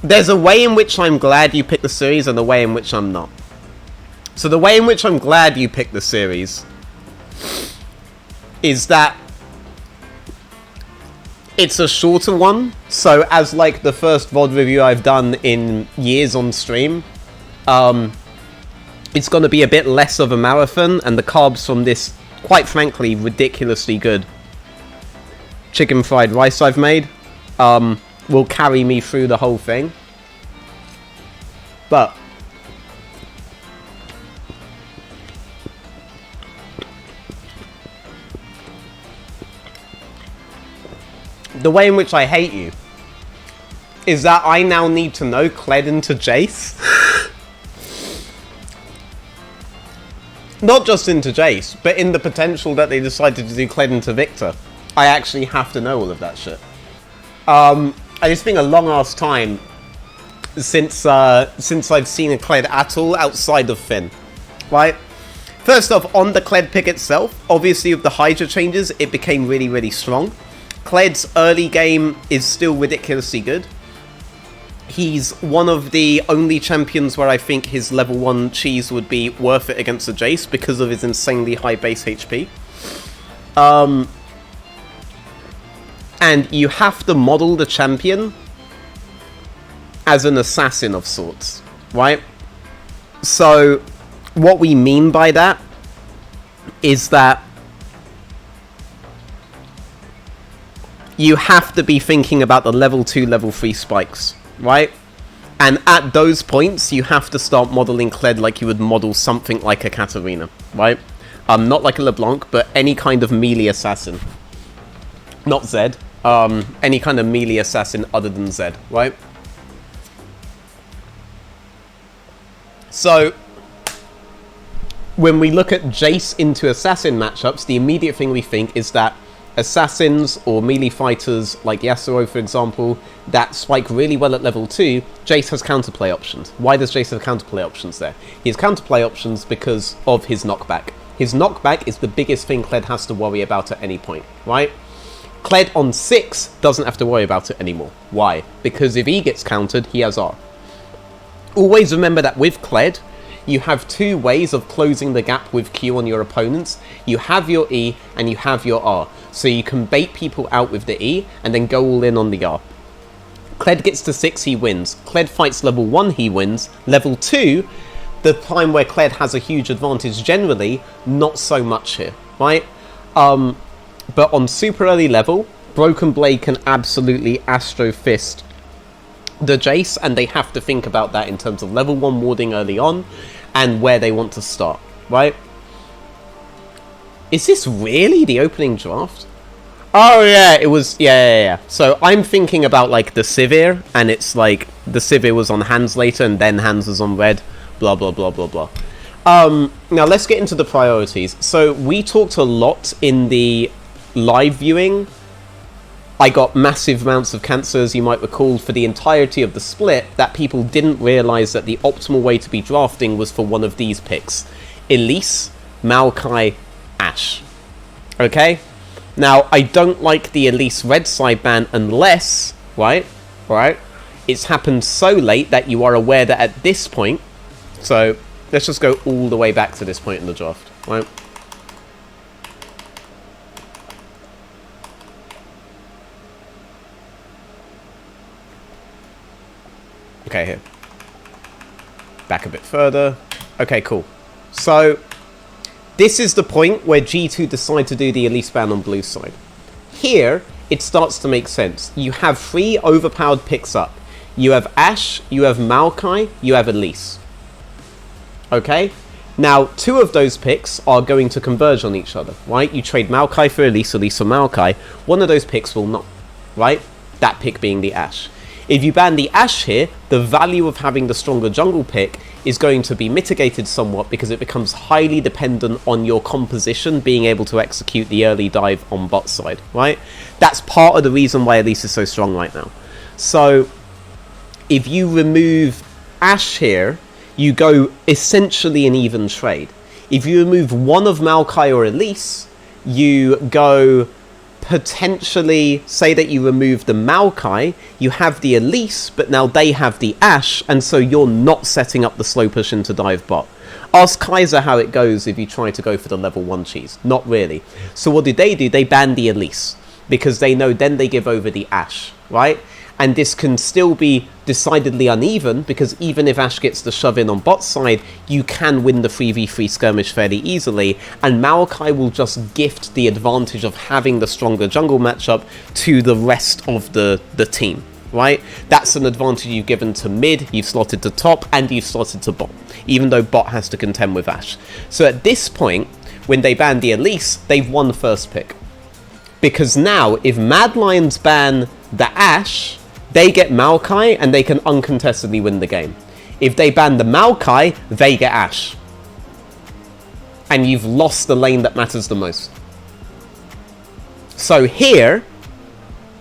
there's a way in which I'm glad you picked the series and a way in which I'm not. So the way in which I'm glad you picked the series is that it's a shorter one. So as like the first VOD review I've done in years on stream, it's going to be a bit less of a marathon, and the carbs from this, quite frankly, ridiculously good chicken fried rice I've made will carry me through the whole thing. But the way in which I hate you is that I now need to know Kled into Jace. Not just into Jace, but in the potential that they decided to do Kled into Victor. I actually have to know all of that shit. And it's been a long-ass time since I've seen a Kled at all outside of Finn, right? First off, on the Kled pick itself, obviously with the Hydra changes, it became really, really strong. Kled's early game is still ridiculously good. He's one of the only champions where I think his level 1 cheese would be worth it against a Jace because of his insanely high base HP. And you have to model the champion as an assassin of sorts, right? So what we mean by that is that you have to be thinking about the level 2, level 3 spikes, right? And at those points, you have to start modeling Kled like you would model something like a Katarina, right? Not like a LeBlanc, but any kind of melee assassin. Not Zed. Any kind of melee assassin other than Zed, right? So, when we look at Jace into assassin matchups, the immediate thing we think is that assassins or melee fighters like Yasuo, for example, that spike really well at level 2, Jace has counterplay options. Why does Jace have counterplay options there? He has counterplay options because of his knockback. His knockback is the biggest thing Kled has to worry about at any point, right? Kled on 6 doesn't have to worry about it anymore. Why? Because if he gets countered, he has R. Always remember that with Kled, you have two ways of closing the gap with Q on your opponents. You have your E and you have your R. So you can bait people out with the E and then go all in on the R. Kled gets to 6, he wins. Kled fights level 1, he wins. Level 2, the time where Kled has a huge advantage generally, not so much here, right? But on super early level, Broken Blade can absolutely Astro Fist the Jace, and they have to think about that in terms of level 1 warding early on and where they want to start, right? Is this really the opening draft? Oh yeah, it was, yeah. So I'm thinking about like the Sivir, and it's like the Sivir was on hands later and then hands was on red, blah blah blah blah blah. Now let's get into the priorities. So we talked a lot in the live viewing. I got massive amounts of cancer, as you might recall, for the entirety of the split, that people didn't realise that the optimal way to be drafting was for one of these picks. Elise, Maokai, Ashe. Okay? Now, I don't like the Elise red side ban unless, right, it's happened so late that you are aware that at this point, so let's just go all the way back to this point in the draft, right? Okay, here. Back a bit further. Okay, cool. So, this is the point where G2 decide to do the Elise ban on blue side. Here, it starts to make sense. You have 3 overpowered picks up. You have Ashe, you have Maokai, you have Elise. Okay? Now, 2 of those picks are going to converge on each other, right? You trade Maokai for Elise, Elise for Maokai. One of those picks will not, right? That pick being the Ashe. If you ban the Ashe here, the value of having the stronger jungle pick is going to be mitigated somewhat because it becomes highly dependent on your composition being able to execute the early dive on bot side, right? That's part of the reason why Elise is so strong right now. So, if you remove Ashe here, you go essentially an even trade. If you remove one of Maokai or Elise, you go potentially say that you remove the Maokai, you have the Elise, but now they have the Ashe, and so you're not setting up the slow push into dive bot. Ask Kaiser how it goes if you try to go for the level 1 cheese. Not really. So what do? They ban the Elise, because they know then they give over the Ashe, right? And this can still be decidedly uneven, because even if Ashe gets the shove in on bot side, you can win the 3v3 skirmish fairly easily, and Maokai will just gift the advantage of having the stronger jungle matchup to the rest of the team, right? That's an advantage you've given to mid, you've slotted to top, and you've slotted to bot, even though bot has to contend with Ashe. So at this point, when they ban the Elise, they've won the first pick. Because now, if Mad Lions ban the Ashe, they get Maokai, and they can uncontestedly win the game. If they ban the Maokai, they get Ashe. And you've lost the lane that matters the most. So here,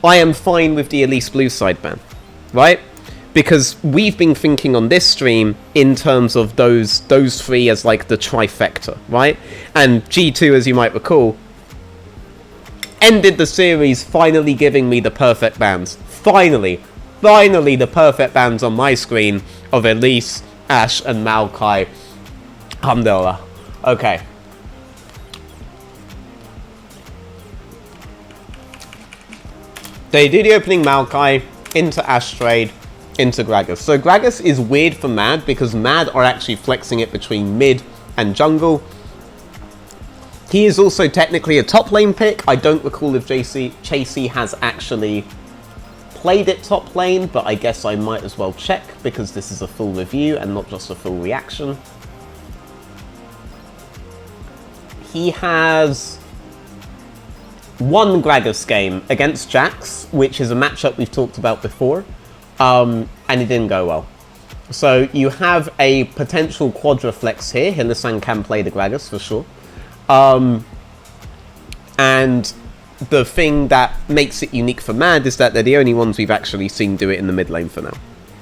I am fine with the Elise blue side ban, right? Because we've been thinking on this stream in terms of those three as like the trifecta, right? And G2, as you might recall, ended the series finally giving me the perfect bans. Finally the perfect bans on my screen of Elise, Ashe, and Maokai. Alhamdulillah. Okay. They do the opening Maokai into Ashe trade, into Gragas. So Gragas is weird for Mad, because Mad are actually flexing it between mid and jungle. He is also technically a top lane pick. I don't recall if Chasey has actually played it top lane, but I guess I might as well check, because this is a full review and not just a full reaction. He has one Gragas game against Jax, which is a matchup we've talked about before, and it didn't go well. So you have a potential quadra flex here. Hilisan can play the Gragas for sure. And the thing that makes it unique for Mad is that they're the only ones we've actually seen do it in the mid lane for now,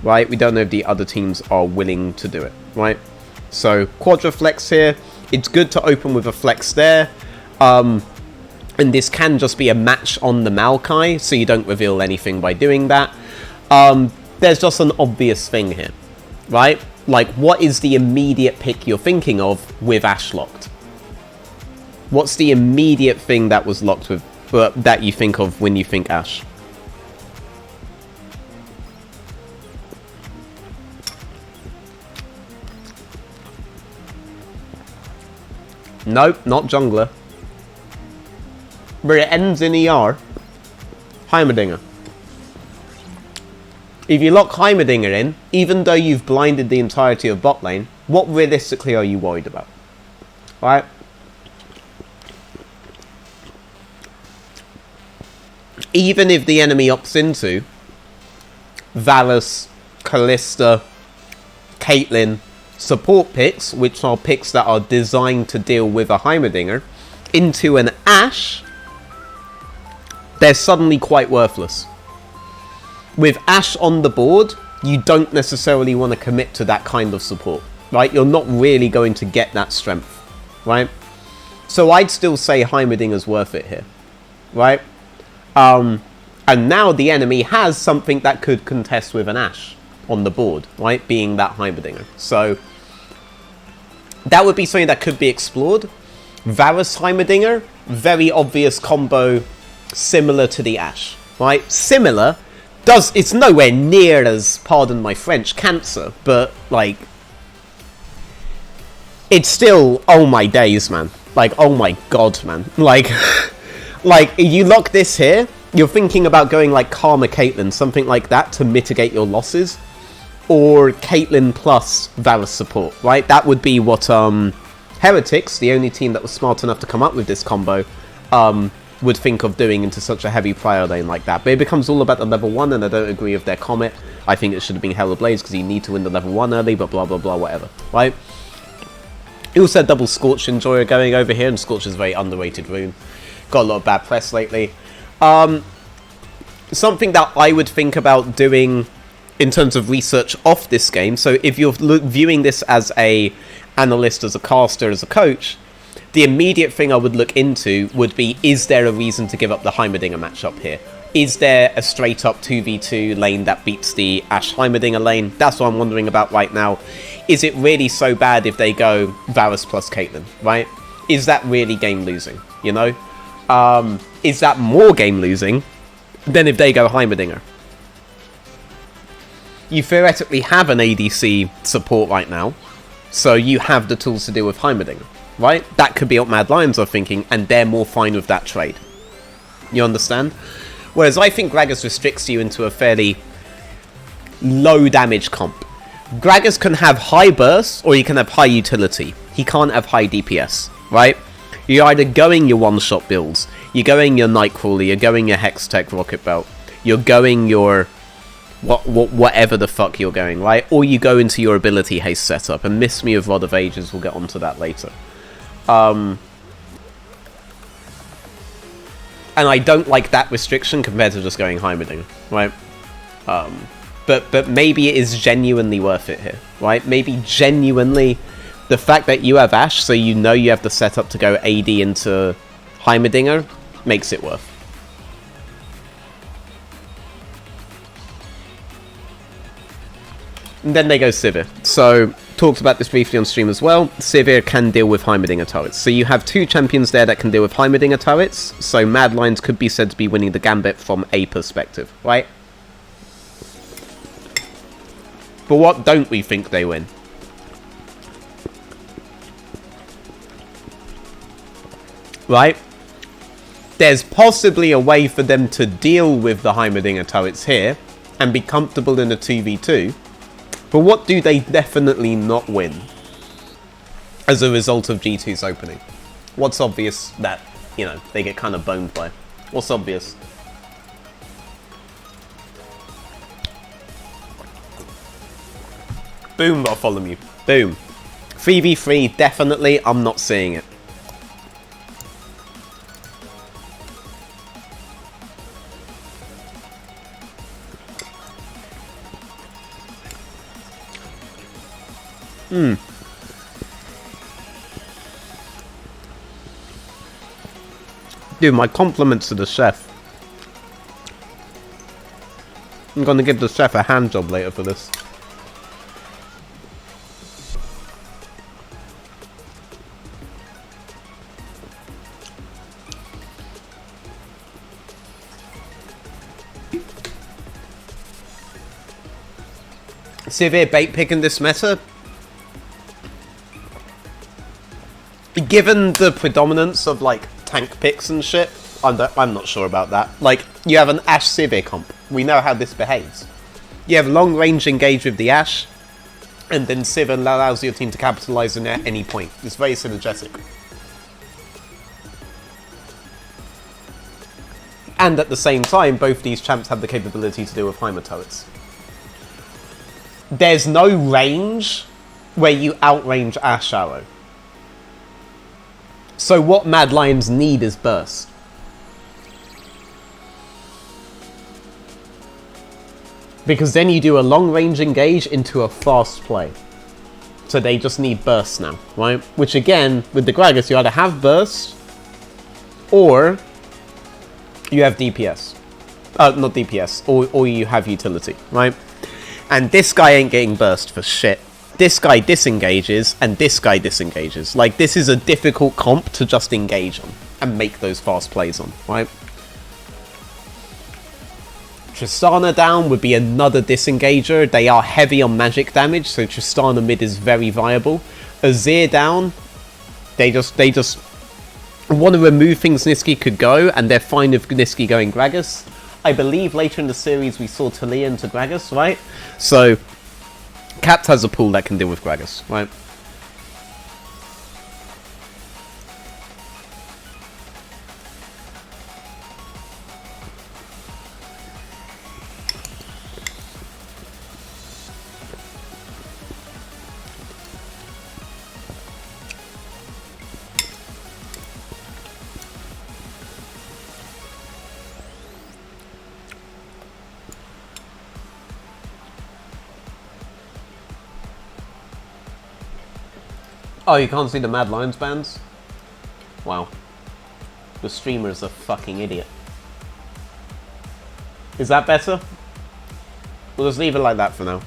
right? We don't know if the other teams are willing to do it, right? So quadra flex here. It's good to open with a flex there. And this can just be a match on the Maokai, so you don't reveal anything by doing that. There's just an obvious thing here, right? Like, what is the immediate pick you're thinking of with Ashe locked? What's the immediate thing that was locked with, that you think of when you think Ashe? Nope, not jungler. But it ends in ER. Heimerdinger. If you lock Heimerdinger in, even though you've blinded the entirety of bot lane, what realistically are you worried about? Right? Even if the enemy opts into Varus, Kalista, Caitlyn, support picks, which are picks that are designed to deal with a Heimerdinger, into an Ashe, they're suddenly quite worthless. With Ashe on the board, you don't necessarily want to commit to that kind of support, right? You're not really going to get that strength, right? So I'd still say Heimerdinger's worth it here, right? And now the enemy has something that could contest with an Ashe on the board, right? Being that Heimerdinger. So that would be something that could be explored. Varus Heimerdinger, very obvious combo, similar to the Ashe, right? Similar. It's nowhere near as, pardon my French, cancer, but, like, it's still, oh my days, man. Like, oh my god, man. Like, you lock this here, you're thinking about going, like, Karma Caitlyn, something like that, to mitigate your losses, or Caitlyn plus Varus support, right? That would be what, Heretics, the only team that was smart enough to come up with this combo, would think of doing into such a heavy prior lane like that. But it becomes all about the level 1, and I don't agree with their Comet. I think it should have been Hella Blaze, because you need to win the level 1 early, but blah blah blah, whatever, right? He also had double Scorch Enjoyer going over here, and Scorch is a very underrated rune. Got a lot of bad press lately. Something that I would think about doing in terms of research off this game, so if you're viewing this as a analyst, as a caster, as a coach, The immediate thing I would look into would be, is there a reason to give up the Heimerdinger matchup here? Is there a straight up 2v2 lane that beats the Ashe Heimerdinger lane? That's what I'm wondering about right now. Is it really so bad if they go Varus plus Caitlyn, right? Is that really game losing, you know? Is that more game losing than if they go Heimerdinger? You theoretically have an ADC support right now, so you have the tools to deal with Heimerdinger, right? That could be what Mad Lions are thinking, and they're more fine with that trade. You understand? Whereas I think Gragas restricts you into a fairly low damage comp. Gragas can have high burst, or he can have high utility. He can't have high DPS, right? You're either going your one-shot builds, you're going your Nightcrawler, you're going your Hextech Rocket Belt, you're going your whatever the fuck you're going, right? Or you go into your ability haste setup, and Miss Me of Rod of Ages, we'll get onto that later. And I don't like that restriction compared to just going Heimerdinger, right? But maybe it is genuinely worth it here, right? Maybe genuinely the fact that you have Ashe, so you know you have the setup to go AD into Heimerdinger, makes it worth. And then they go Sivir. So, talked about this briefly on stream as well. Sivir can deal with Heimerdinger turrets. So you have two champions there that can deal with Heimerdinger turrets. So Mad Lions could be said to be winning the gambit from a perspective, right? But what don't we think they win? Right? There's possibly a way for them to deal with the Heimerdinger turrets here and be comfortable in a 2v2. But what do they definitely not win as a result of G2's opening? What's obvious that, you know, they get kind of boned by? What's obvious? Boom, Bartholomew. Boom. 3v3, definitely, I'm not seeing it. Dude, my compliments to the chef. I'm gonna give the chef a hand job later for this. Severe bait pick in this meta? Given the predominance of, like, tank picks and shit, I'm not sure about that. Like, you have an Ashe Sivir comp. We know how this behaves. You have long range engage with the Ashe, and then Sivir allows your team to capitalize on it at any point. It's very synergetic. And at the same time, both these champs have the capability to deal with Heimer turrets. There's no range where you outrange Ashe Arrow. So what Mad Lions need is burst. Because then you do a long range engage into a fast play. So they just need burst now, right? Which again, with the Gragas, you either have burst or you have DPS. Not DPS, or you have utility, right? And this guy ain't getting burst for shit. This guy disengages, and this guy disengages. Like, this is a difficult comp to just engage on and make those fast plays on, right? Tristana down would be another disengager. They are heavy on magic damage, so Tristana mid is very viable. Azir down, they just want to remove things Niski could go, and they're fine with Niski going Gragas. I believe later in the series we saw Talia into Gragas, right? So Capt has a pool that can deal with Gragas, right? Oh, you can't see the Mad Lions bands? Wow. The streamer is a fucking idiot. Is that better? We'll just leave it like that for now.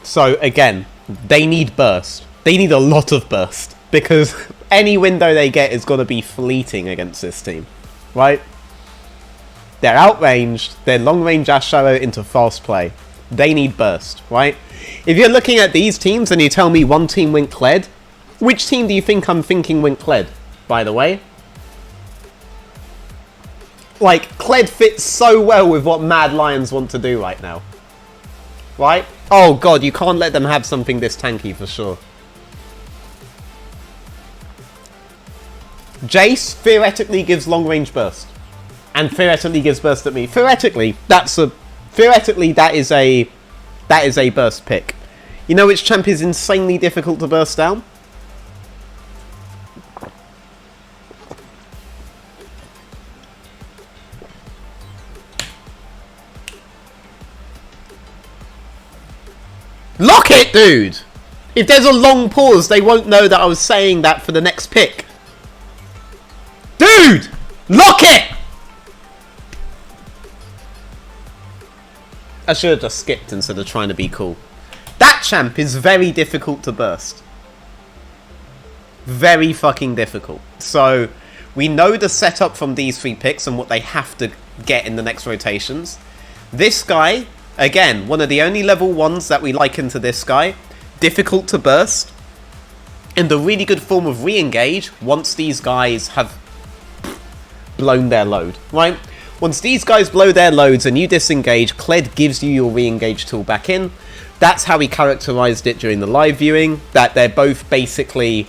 So, again, they need burst. They need a lot of burst. Because any window they get is going to be fleeting against this team. Right? They're outranged. They're long-range Ash Shadow into fast play. They need burst, right? If you're looking at these teams and you tell me one team went Kled, which team do you think I'm thinking went Kled, by the way? Like, Kled fits so well with what Mad Lions want to do right now. Right? Oh god, you can't let them have something this tanky for sure. Jace theoretically gives long range burst. And theoretically gives burst at me. Theoretically, that is a burst pick. You know which champ is insanely difficult to burst down? Lock it, dude! If there's a long pause, they won't know that I was saying that for the next pick. Dude! Lock it! I should have just skipped instead of trying to be cool. That champ is very difficult to burst. Very fucking difficult. So, we know the setup from these 3 picks and what they have to get in the next rotations. This guy, again, one of the only level 1s that we liken to this guy. Difficult to burst. And a really good form of re-engage once these guys have blown their load, right? Once these guys blow their loads and you disengage, Kled gives you your re-engage tool back in. That's how we characterized it during the live viewing, that they're both basically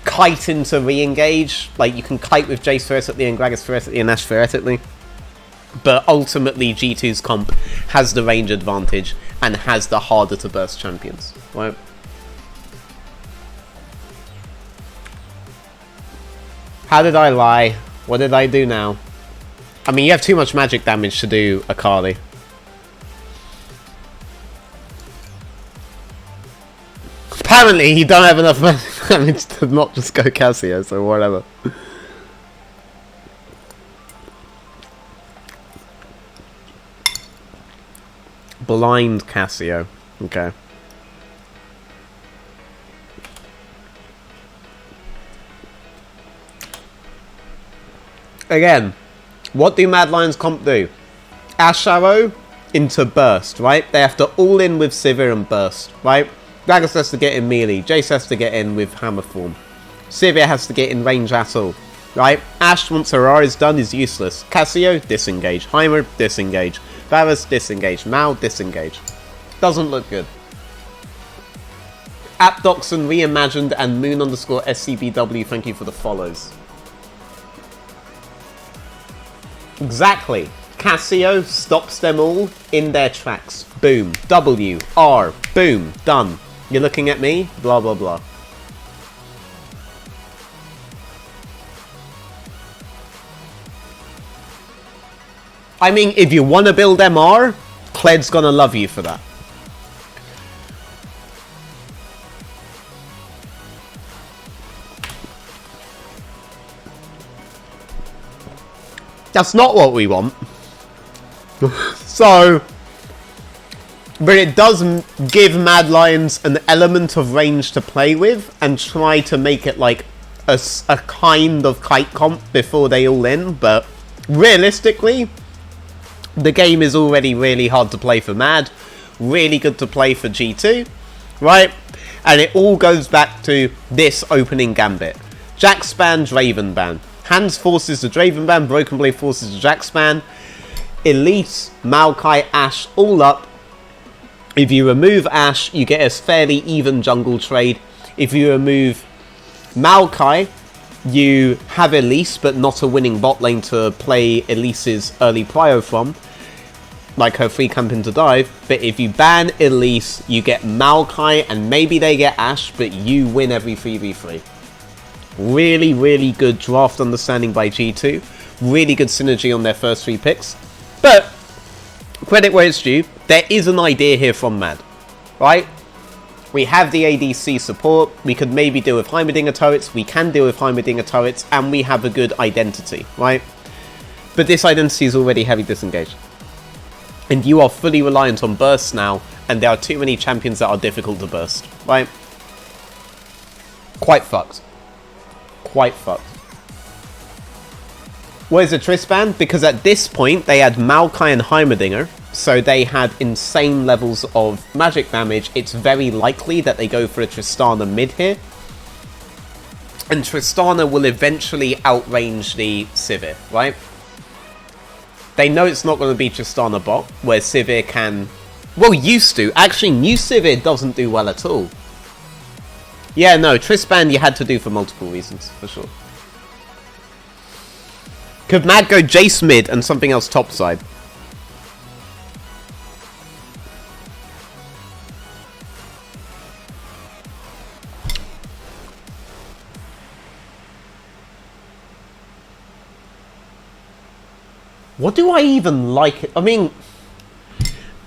kite into re-engage. Like, you can kite with Jace theoretically and Gragas theoretically and Ashe theoretically. But ultimately, G2's comp has the range advantage and has the harder to burst champions, right? How did I lie? What did I do now? I mean, you have too much magic damage to do Akali. Apparently, you don't have enough magic damage to not just go Cassio, so whatever. Blind Cassio. Okay. Again, what do Mad Lions comp do? Ash Arrow into burst, right? They have to all in with Sivir and burst, right? Gragas has to get in melee. Jace has to get in with hammer form. Sivir has to get in range at all, right? Ashe, once her R is done, is useless. Cassio, disengage. Heimer, disengage. Varus, disengage. Mao, disengage. Doesn't look good. AppDoxon Reimagined and Moon_SCBW, thank you for the follows. Exactly. Cassio stops them all in their tracks. Boom. W. R. Boom. Done. You're looking at me? Blah, blah, blah. I mean, if you want to build MR, Kled's gonna love you for that. That's not what we want. So, but it does give Mad Lions an element of range to play with and try to make it like a kind of kite comp before they all in, but realistically, the game is already really hard to play for Mad, really good to play for G2, right? And it all goes back to this opening gambit. Jax ban, Draven ban. Hands forces the Draven ban, Broken Blade forces the Jax ban. Elise, Maokai, Ashe, all up. If you remove Ashe, you get a fairly even jungle trade. If you remove Maokai, you have Elise, but not a winning bot lane to play Elise's early prio from, like her free camp into dive. But if you ban Elise, you get Maokai, and maybe they get Ashe, but you win every 3v3. Really, really good draft understanding by G2. Really good synergy on their first 3 picks. But credit where it's due, there is an idea here from Mad, right? We have the ADC support, we could maybe deal with Heimerdinger turrets, we can deal with Heimerdinger turrets, and we have a good identity, right? But this identity is already heavy disengaged. And you are fully reliant on bursts now, and there are too many champions that are difficult to burst, right? Quite fucked. Quite fucked. Where's the Triss ban? Because at this point, they had Maokai and Heimerdinger, so they had insane levels of magic damage. It's very likely that they go for a Tristana mid here. And Tristana will eventually outrange the Sivir, right? They know it's not going to be Tristana bot, where Sivir can... Well, used to. Actually, new Sivir doesn't do well at all. Yeah, no, Triss ban you had to do for multiple reasons, for sure. Could Mad go Jace mid and something else topside? What do I even like? I mean,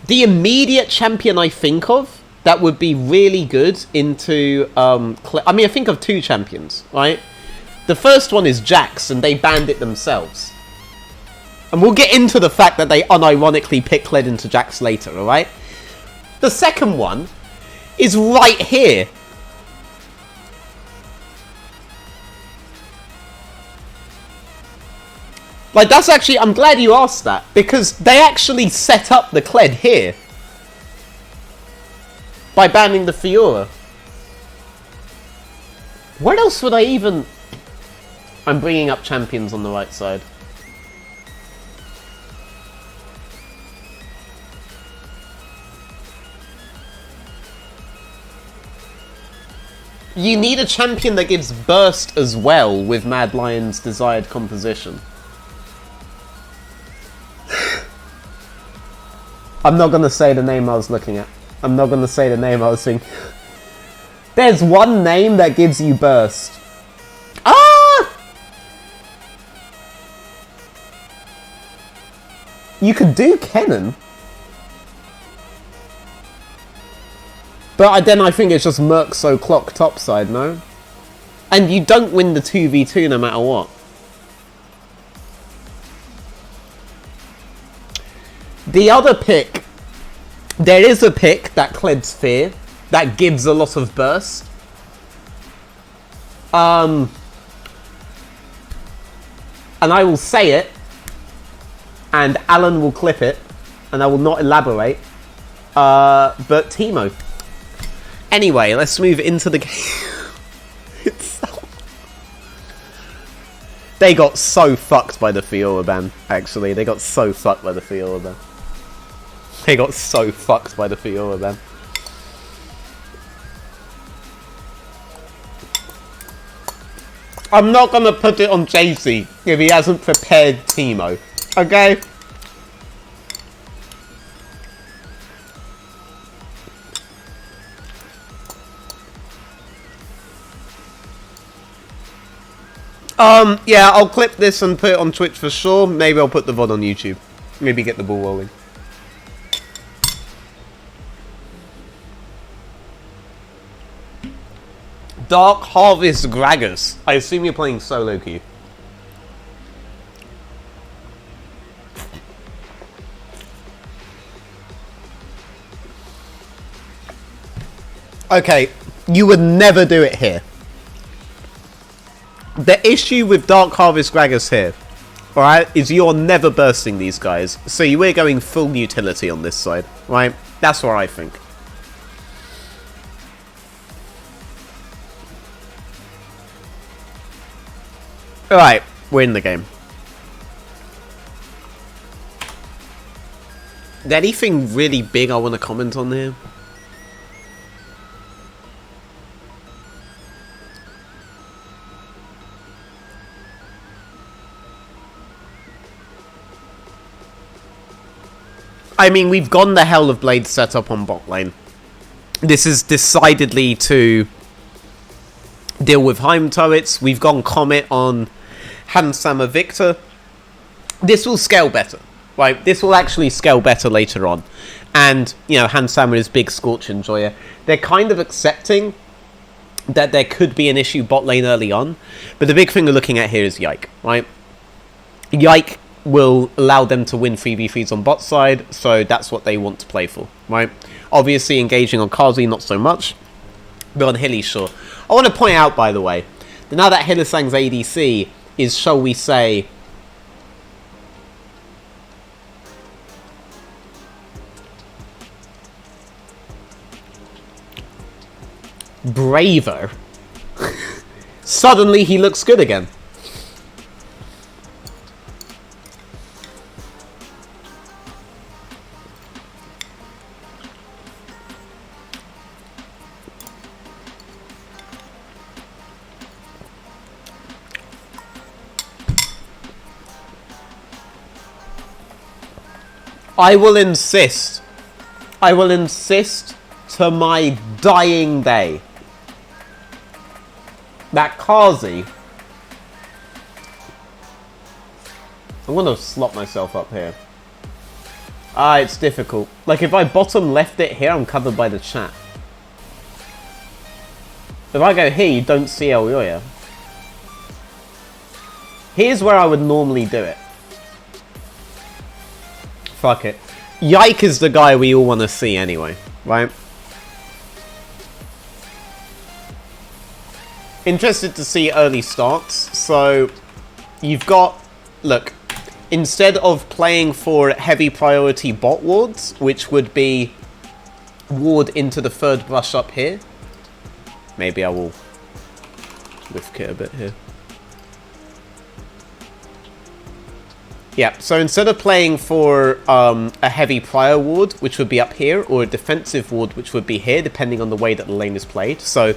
the immediate champion I think of that would be really good into... I mean, I think of two champions, right? The first one is Jax, and they banned it themselves. And we'll get into the fact that they unironically picked Kled into Jax later, alright? The second one is right here. Like, that's actually... I'm glad you asked that, because they actually set up the Kled here by banning the Fiora. Where else would I even... I'm bringing up champions on the right side. You need a champion that gives burst as well with Mad Lion's desired composition. I'm not going to say the name I was looking at. I'm not going to say the name I was thinking. There's one name that gives you burst. Ah! You could do Kennen. But then I think it's just Merc so clock topside, no? And you don't win the 2v2 no matter what. The other pick, there is a pick that Kled's Fear that gives a lot of burst. And I will say it, and Alan will clip it, and I will not elaborate. But Teemo. Anyway, let's move into the game itself. They got so fucked by the Fiora ban, actually. They got so fucked by the Fiora ban. They got so fucked by the Fiora ban. I'm not gonna put it on JC if he hasn't prepared Teemo. Okay? Yeah, I'll clip this and put it on Twitch for sure. Maybe I'll put the VOD on YouTube. Maybe get the ball rolling. Dark Harvest Gragas. I assume you're playing solo queue. Okay, you would never do it here. The issue with Dark Harvest Gragas here, alright, is you're never bursting these guys. So we're going full utility on this side, right? That's what I think. Alright, we're in the game. Is there anything really big I want to comment on here? I mean, we've gone the Hell of Blades setup on bot lane. This is decidedly to deal with Heim turrets. We've gone Comet on Hansama Victor. This will scale better, Right, this will actually scale better later on. And, you know, Hansam with his big Scorch Enjoyer, they're kind of accepting that there could be an issue bot lane early on. But the big thing we're looking at here is Yike, right? Yike will allow them to win 3v3s on bot side, so that's what they want to play for, right? Obviously, engaging on Kazi, not so much. But on Hilly, sure. I want to point out, by the way, that now that Hylissang's ADC is, shall we say, braver, suddenly he looks good again. I will insist to my dying day that Kazi... I'm going to slot myself up here. It's difficult. Like, if I bottom left it here, I'm covered by the chat. If I go here, you don't see Elyoya. Here's where I would normally do it. Fuck it. Yike is the guy we all want to see anyway, right? Interested to see early starts. So, you've got... Look, instead of playing for heavy priority bot wards, which would be ward into the third brush up here. Maybe I will lift kit a bit here. Yeah, so instead of playing for a heavy prior ward, which would be up here, or a defensive ward, which would be here, depending on the way that the lane is played. So,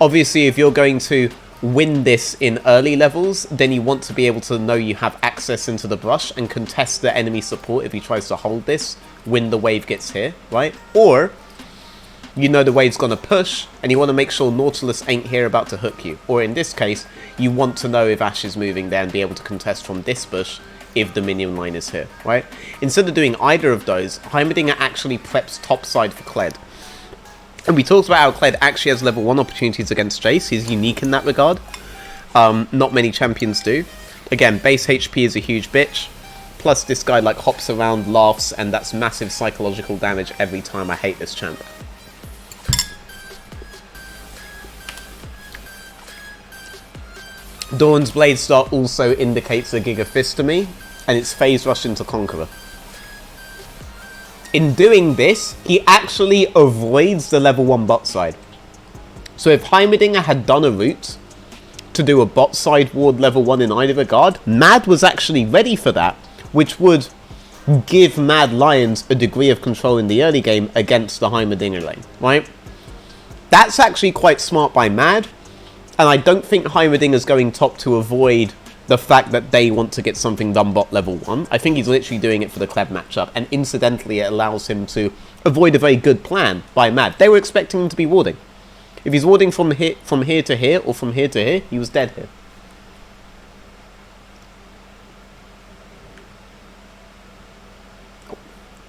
obviously, if you're going to win this in early levels, then you want to be able to know you have access into the brush and contest the enemy support if he tries to hold this when the wave gets here, right? Or, you know the wave's going to push, and you want to make sure Nautilus ain't here about to hook you. Or in this case, you want to know if Ashe is moving there and be able to contest from this bush if the minion line is here, right? Instead of doing either of those, Heimerdinger actually preps topside for Kled. And we talked about how Kled actually has level 1 opportunities against Jace. He's unique in that regard. Not many champions do. Again, base HP is a huge bitch. Plus this guy like hops around, laughs, and that's massive psychological damage every time. I hate this champ. Dawn's Blade Star also indicates a Giga Fist to me, and it's phase rush into Conqueror. In doing this, he actually avoids the level 1 bot side. So if Heimerdinger had done a route to do a bot side ward level 1 in either regard, Mad was actually ready for that, which would give Mad Lions a degree of control in the early game against the Heimerdinger lane, right? That's actually quite smart by Mad. And I don't think Heimerdinger's going top to avoid the fact that they want to get something done bot level 1. I think he's literally doing it for the Kled matchup. And incidentally, it allows him to avoid a very good plan by Mad. They were expecting him to be warding. If he's warding from here to here, or from here to here, he was dead here.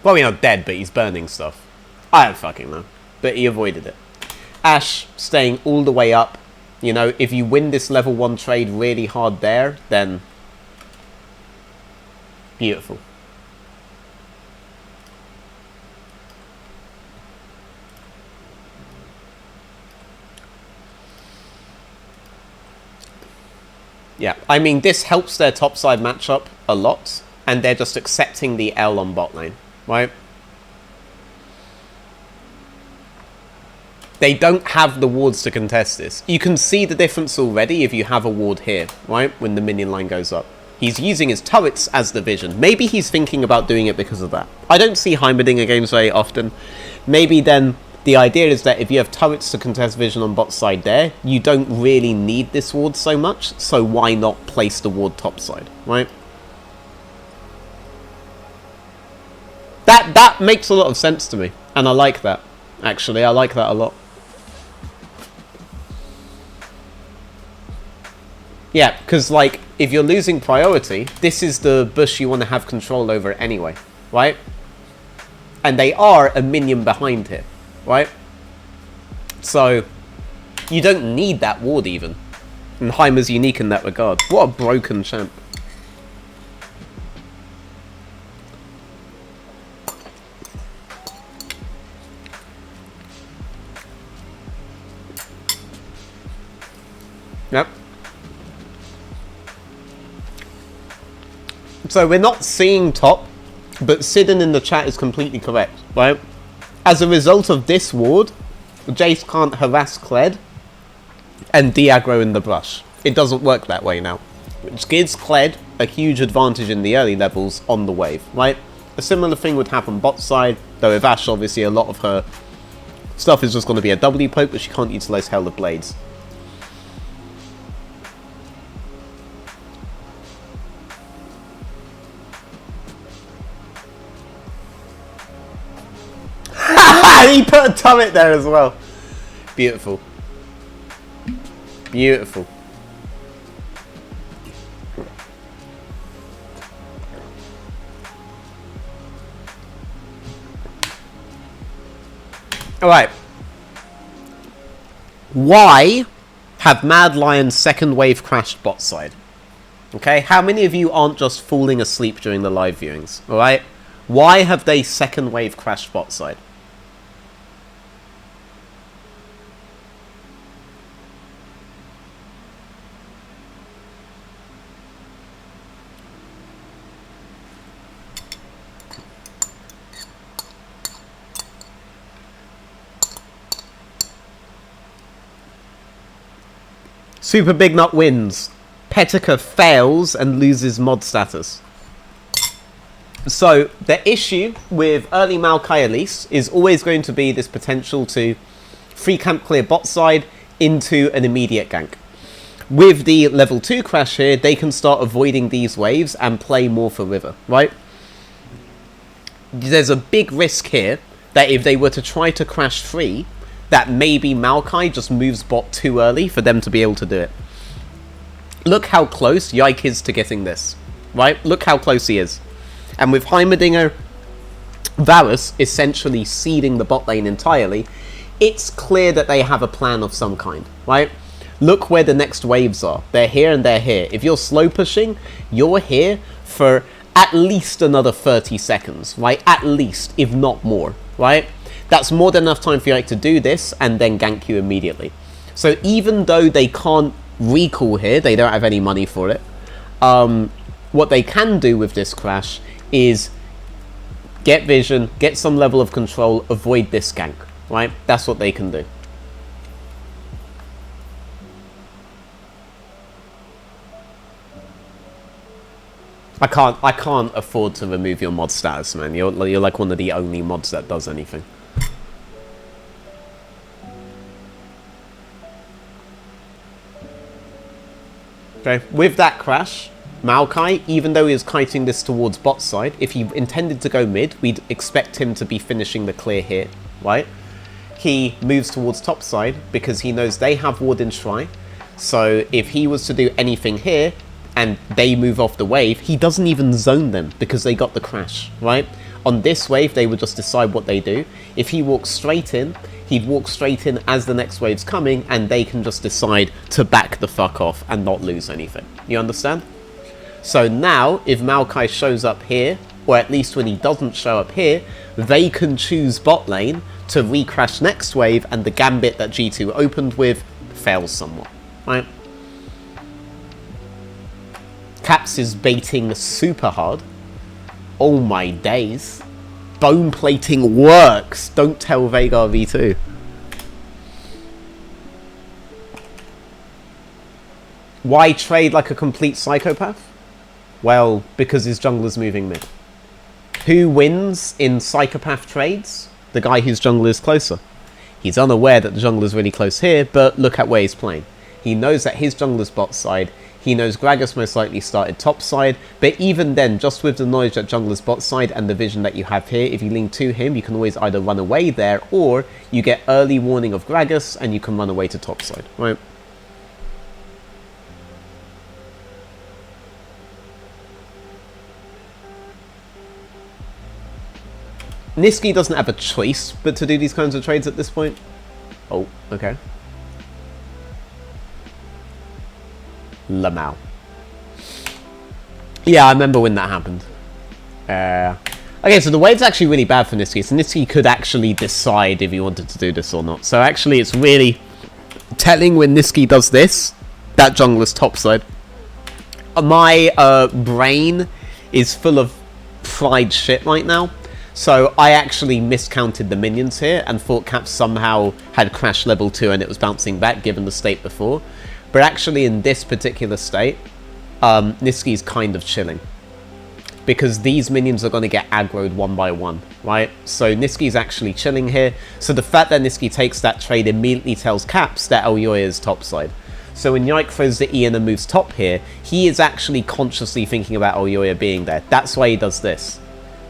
Well, not dead, but he's burning stuff. I don't fucking know. But he avoided it. Ashe staying all the way up. You know, if you win this level 1 trade really hard there, then beautiful. Yeah, I mean, this helps their topside matchup a lot, and they're just accepting the L on bot lane, right? They don't have the wards to contest this. You can see the difference already if you have a ward here, right? When the minion line goes up. He's using his turrets as the vision. Maybe he's thinking about doing it because of that. I don't see Heimerdinger games very often. Maybe then the idea is that if you have turrets to contest vision on bot side there, you don't really need this ward so much, so why not place the ward topside, right? That makes a lot of sense to me, and I like that. Actually, I like that a lot. Yeah, because, like, if you're losing priority, this is the bush you want to have control over anyway, right? And they are a minion behind here, right? So, you don't need that ward even. And Heimer's unique in that regard. What a broken champ. Yep. So we're not seeing top, but Sidon in the chat is completely correct, right? As a result of this ward, Jace can't harass Kled and de-aggro in the brush. It doesn't work that way now, which gives Kled a huge advantage in the early levels on the wave, right? A similar thing would happen bot side, though with Ashe, obviously, a lot of her stuff is just going to be a W poke, but she can't utilize Hell of Blades. He put a turret there as well. Beautiful. Beautiful. Alright. Why have Mad Lion's second wave crashed bot side? Okay, how many of you aren't just falling asleep during the live viewings? Alright? Why have they second wave crashed bot side? Super Big Nut wins. Petica fails and loses mod status. So, the issue with early Maokai Elise is always going to be this potential to free camp clear bot side into an immediate gank. With the level 2 crash here, they can start avoiding these waves and play more for river, right? There's a big risk here that if they were to try to crash free, that maybe Maokai just moves bot too early for them to be able to do it. Look how close Yike is to getting this, right? Look how close he is. And with Heimerdinger, Varus essentially seeding the bot lane entirely, it's clear that they have a plan of some kind, right? Look where the next waves are. They're here and they're here. If you're slow pushing, you're here for at least another 30 seconds, right? At least, if not more, right? That's more than enough time for you to do this and then gank you immediately. So even though they can't recall here, they don't have any money for it, what they can do with this crash is get vision, get some level of control, avoid this gank, right? That's what they can do. I can't afford to remove your mod status, man. You're like one of the only mods that does anything. Okay, with that crash, Maokai, even though he was kiting this towards bot side, if he intended to go mid, we'd expect him to be finishing the clear here, right? He moves towards top side because he knows they have ward in Shrine. So if he was to do anything here and they move off the wave, he doesn't even zone them because they got the crash, right? On this wave, they would just decide what they do. If he walks straight in, he'd walk straight in as the next wave's coming, and they can just decide to back the fuck off and not lose anything. You understand? So now, if Maokai shows up here, or at least when he doesn't show up here, they can choose bot lane to recrash next wave, and the gambit that G2 opened with fails somewhat, right? Caps is baiting super hard. Oh my days. Bone plating works. Don't tell Veigar V2. Why trade like a complete psychopath? Well, because his jungler's moving mid. Who wins in psychopath trades? The guy whose jungler is closer. He's unaware that the jungler's really close here, but look at where he's playing. He knows that his jungler's bot side. He knows Gragas most likely started top side, but even then, just with the knowledge that jungler's bot side and the vision that you have here, if you lean to him, you can always either run away there, or you get early warning of Gragas and you can run away to top side, right? Niski doesn't have a choice but to do these kinds of trades at this point. Oh, okay. Lamau. Yeah, I remember when that happened. Okay, so the wave's actually really bad for Niski. So Niski could actually decide if he wanted to do this or not. So actually, it's really telling when Niski does this, that jungler's topside. My brain is full of fried shit right now. So I actually miscounted the minions here and thought Cap somehow had crashed level 2 and it was bouncing back given the state before. But actually in this particular state, Niski's kind of chilling. Because these minions are going to get aggroed one by one, right? So Niski's actually chilling here. So the fact that Niski takes that trade immediately tells Caps that Elyoya is topside. So when Yike throws the E and then moves top here, he is actually consciously thinking about Elyoya being there. That's why he does this.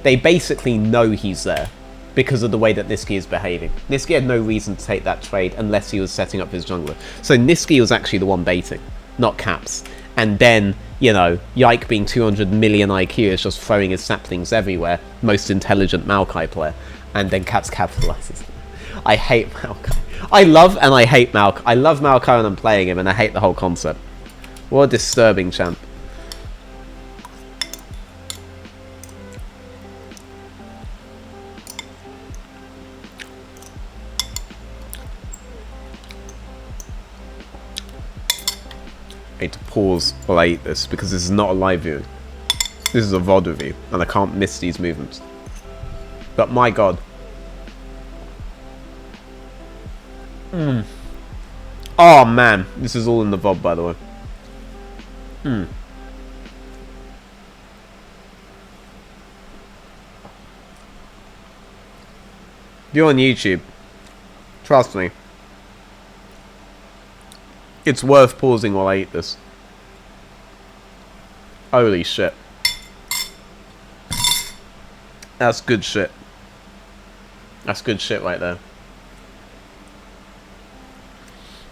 They basically know he's there because of the way that Niski is behaving. Niski had no reason to take that trade unless he was setting up his jungler. So Niski was actually the one baiting, not Caps. And then, you know, Yike being 200 million IQ is just throwing his saplings everywhere. Most intelligent Maokai player. And then Caps capitalizes. I hate Maokai. I love and I hate Maokai. I love Maokai when I'm playing him and I hate the whole concept. What a disturbing champ. I need to pause while I eat this because this is not a live view. This is a VOD review and I can't miss these movements. But my god. Oh man, this is all in the VOD by the way. If you're on YouTube, trust me, it's worth pausing while I eat this. Holy shit. That's good shit. That's good shit right there.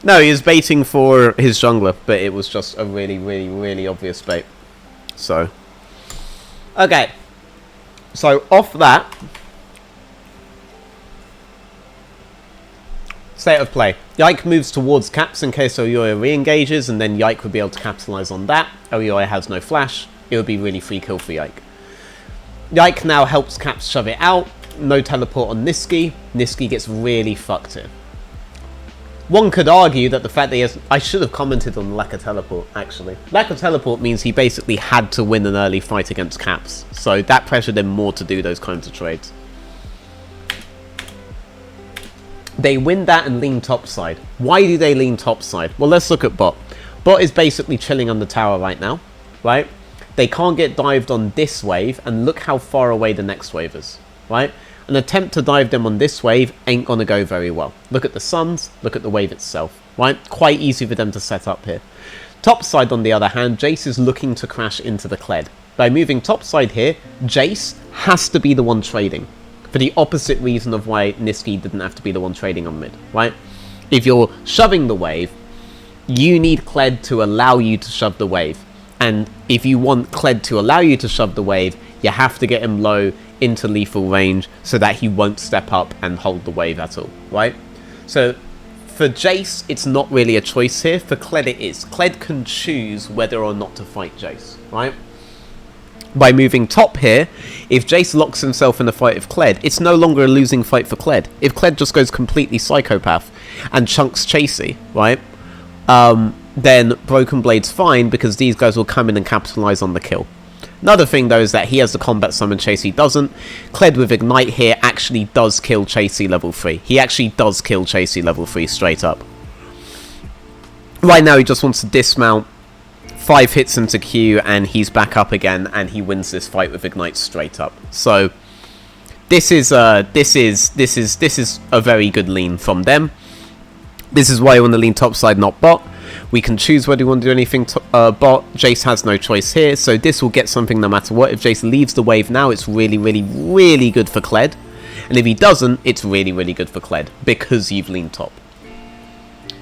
No, he was baiting for his jungler, but it was just a really, really, really obvious bait. So. Okay. So, off that. State of play. Yike moves towards Caps in case Elyoya re-engages, and then Yike would be able to capitalize on that. Elyoya has no flash. It would be really free kill for Yike. Yike now helps Caps shove it out. No teleport on Niski. Niski gets really fucked here. One could argue that the fact that he has... I should have commented on lack of teleport, actually. Lack of teleport means he basically had to win an early fight against Caps. So that pressured him more to do those kinds of trades. They win that and lean topside. Why do they lean topside? Well, let's look at bot. Bot is basically chilling on the tower right now, right? They can't get dived on this wave, and look how far away the next wave is, right? An attempt to dive them on this wave ain't gonna go very well. Look at the suns, look at the wave itself, right? Quite easy for them to set up here. Topside, on the other hand, Jace is looking to crash into the Kled. By moving topside here, Jace has to be the one trading. For the opposite reason of why Niski didn't have to be the one trading on mid, right? If you're shoving the wave, you need Kled to allow you to shove the wave. And if you want Kled to allow you to shove the wave, you have to get him low into lethal range so that he won't step up and hold the wave at all, right? So for Jace, it's not really a choice here. For Kled, it is. Kled can choose whether or not to fight Jace, right? By moving top here, if Jace locks himself in a fight with Kled, it's no longer a losing fight for Kled. If Kled just goes completely psychopath and chunks Chasey, right, then Broken Blade's fine because these guys will come in and capitalize on the kill. Another thing though is that he has the combat summon, Chasey doesn't. Kled with Ignite here actually does kill Chasey level 3. He actually does kill Chasey level 3 straight up. Right now he just wants to dismount, 5 hits into Q and he's back up again and he wins this fight with Ignite straight up. So this is a very good lean from them. This is why you want to lean topside, not bot. We can choose whether we want to do anything bot. Jace has no choice here, so this will get something no matter what. If Jace leaves the wave now, it's really, really, really good for Kled. And if he doesn't, it's really, really good for Kled, because you've leaned top.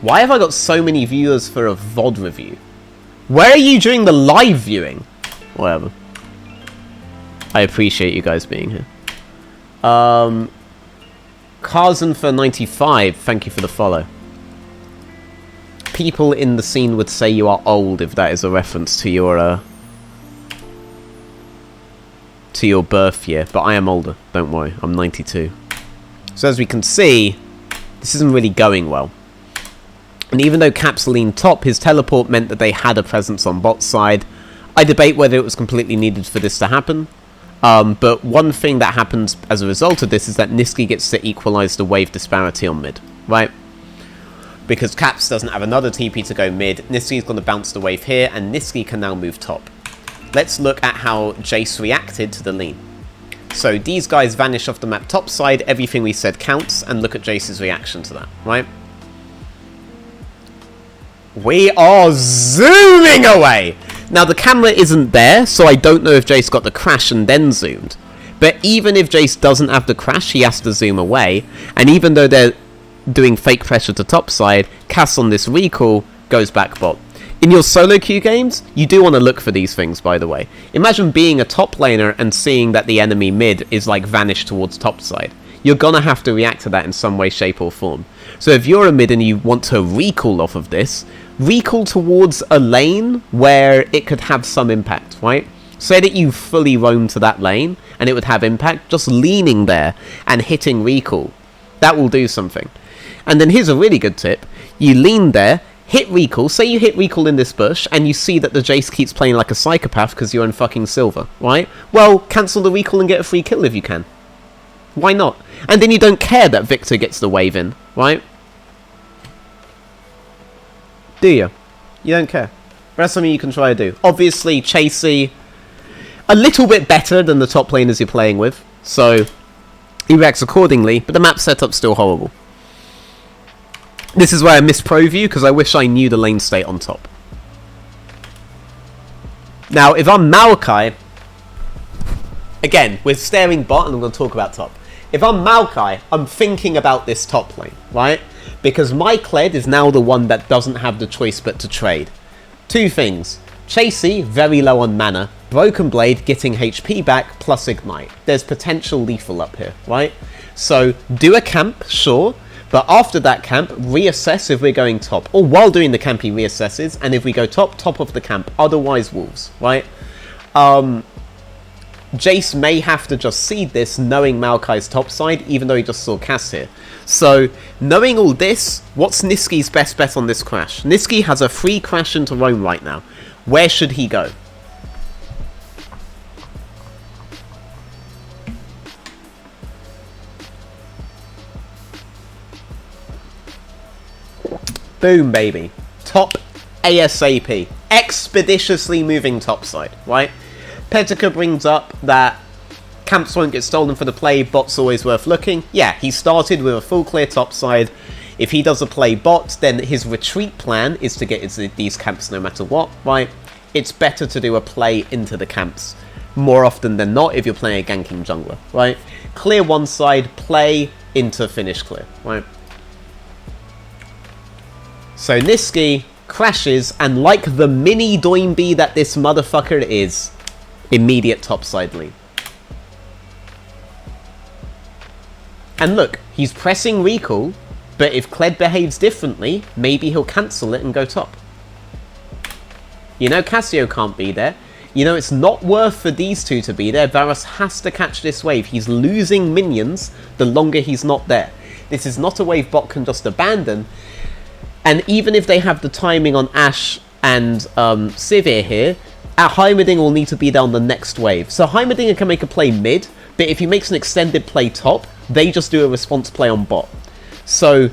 Why have I got so many viewers for a VOD review? Where are you doing the live viewing? Whatever. I appreciate you guys being here. Carson for 95, thank you for the follow. People in the scene would say you are old if that is a reference to your birth year, but I am older, don't worry, I'm 92. So as we can see, this isn't really going well. And even though Caps leaned top, his teleport meant that they had a presence on bot side. I debate whether it was completely needed for this to happen. But one thing that happens as a result of this is that Nisqy gets to equalize the wave disparity on mid, right? Because Caps doesn't have another TP to go mid, Nisqy's going to bounce the wave here, and Nisqy can now move top. Let's look at how Jace reacted to the lean. So these guys vanish off the map top side, everything we said counts, and look at Jace's reaction to that, right? We are zooming away! Now the camera isn't there, so I don't know if Jace got the crash and then zoomed. But even if Jace doesn't have the crash, he has to zoom away, and even though they're doing fake pressure to top side, Cass on this recall goes back bot. In your solo queue games, you do want to look for these things, by the way. Imagine being a top laner and seeing that the enemy mid is like vanished towards top side. You're gonna have to react to that in some way, shape or form. So if you're a mid and you want to recall off of this, recall towards a lane where it could have some impact, right? Say that you fully roam to that lane and it would have impact, just leaning there and hitting recall. That will do something. And then here's a really good tip. You lean there, hit recall, say you hit recall in this bush, and you see that the Jace keeps playing like a psychopath because you're in fucking silver, right? Well, cancel the recall and get a free kill if you can. Why not? And then you don't care that Victor gets the wave in, right? Do you? You don't care. But that's something you can try to do. Obviously, Chasey, a little bit better than the top laners you're playing with, so he reacts accordingly, but the map setup's still horrible. This is why I miss Pro View, because I wish I knew the lane state on top. Now, if I'm Maokai, again, we're staring bot and I'm going to talk about top. If I'm Maokai, I'm thinking about this top lane, right? Because my Kled is now the one that doesn't have the choice but to trade. Two things. Chasey, very low on mana. Broken Blade, getting HP back, plus Ignite. There's potential lethal up here, right? So, do a camp, sure. But after that camp, reassess if we're going top. Or while doing the camp, he reassesses. And if we go top, top of the camp. Otherwise, Wolves, right? Jace may have to just seed this, knowing Maokai's top side, even though he just saw Cass here. So, knowing all this, what's Nisqy's best bet on this crash? Nisqy has a free crash into roam right now. Where should he go? Boom, baby. Top ASAP. Expeditiously moving topside, right? Petica brings up that camps won't get stolen for the play, bot's always worth looking. Yeah, he started with a full clear topside. If he does a play bot, then his retreat plan is to get into these camps no matter what, right? It's better to do a play into the camps more often than not if you're playing a ganking jungler, right? Clear one side, play into finish clear, right? So Nisqy crashes, and like the mini Doinby that this motherfucker is, immediate topside lead. And look, he's pressing recall, but if Kled behaves differently, maybe he'll cancel it and go top. You know Cassio can't be there. You know it's not worth for these two to be there. Varus has to catch this wave. He's losing minions the longer he's not there. This is not a wave bot can just abandon. And even if they have the timing on Ashe and Sivir here, Heimerdinger will need to be there on the next wave. So Heimerdinger can make a play mid, but if he makes an extended play top, they just do a response play on bot. So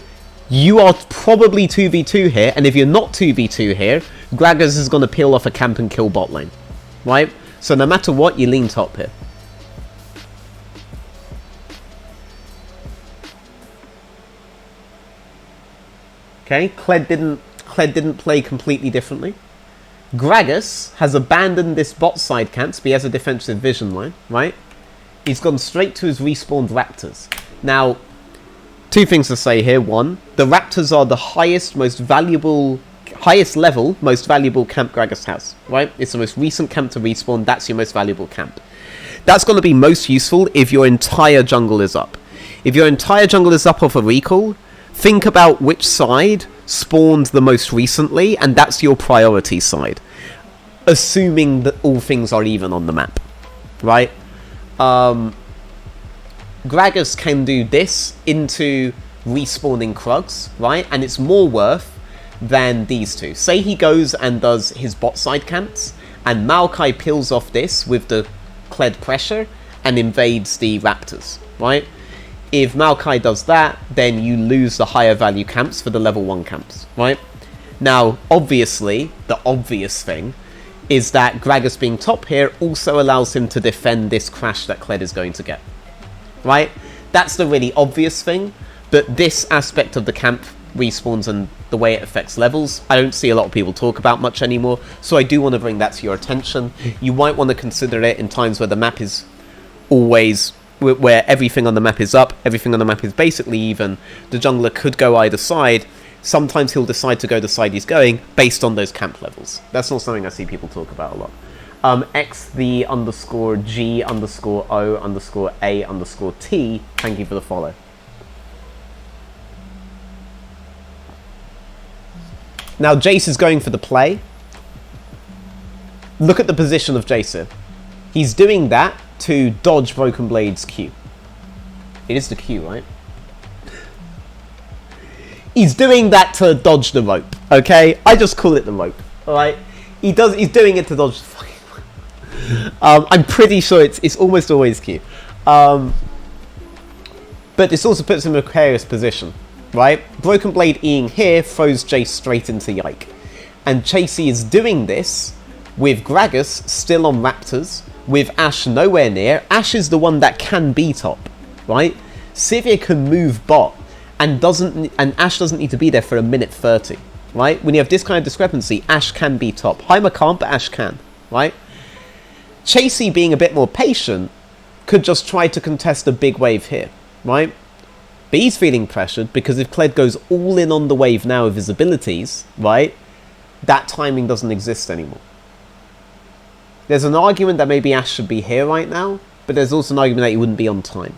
you are probably 2v2 here, and if you're not 2v2 here, Gragas is going to peel off a camp and kill bot lane. Right? So no matter what, you lean top here. Okay, Kled didn't play completely differently. Gragas has abandoned this bot side camps, but he has a defensive vision line, right? He's gone straight to his respawned Raptors. Now, two things to say here. One, the Raptors are the highest level, most valuable camp Gragas has, right? It's the most recent camp to respawn, that's your most valuable camp. That's going to be most useful if your entire jungle is up. If your entire jungle is up off a recall, think about which side spawned the most recently, and that's your priority side. Assuming that all things are even on the map. Right? Gragas can do this into respawning Krugs, right? And it's more worth than these two. Say he goes and does his bot side camps, and Maokai peels off this with the Kled pressure and invades the Raptors, right? If Maokai does that, then you lose the higher value camps for the level 1 camps, right? Now, obviously, the obvious thing is that Gragas being top here also allows him to defend this crash that Kled is going to get, right? That's the really obvious thing, but this aspect of the camp respawns and the way it affects levels, I don't see a lot of people talk about much anymore, so I do want to bring that to your attention. You might want to consider it in times where the map is always, where everything on the map is up, everything on the map is basically even. The jungler could go either side. Sometimes he'll decide to go the side he's going based on those camp levels. That's not something I see people talk about a lot. XThe_G_O_A_T, thank you for the follow. Now Jace is going for the play. Look at the position of Jace here. He's doing that to dodge Broken Blade's Q. It is the Q, right? He's doing that to dodge the rope, okay? I just call it the rope, alright? He's doing it to dodge the fucking rope. I'm pretty sure it's almost always Q. But this also puts him in a precarious position, right? Broken Blade E'ing here throws Jace straight into Yike. And Chasey is doing this with Gragas still on Raptors, with Ashe nowhere near. Ashe is the one that can be top, right? Sivir can move bot, and Ashe doesn't need to be there for a minute 30, right? When you have this kind of discrepancy, Ashe can be top. Heimer can't, but Ashe can, right? Chasey, being a bit more patient, could just try to contest a big wave here, right? But he's feeling pressured because if Kled goes all in on the wave now with his abilities, right, that timing doesn't exist anymore. There's an argument that maybe Ashe should be here right now, but there's also an argument that he wouldn't be on time.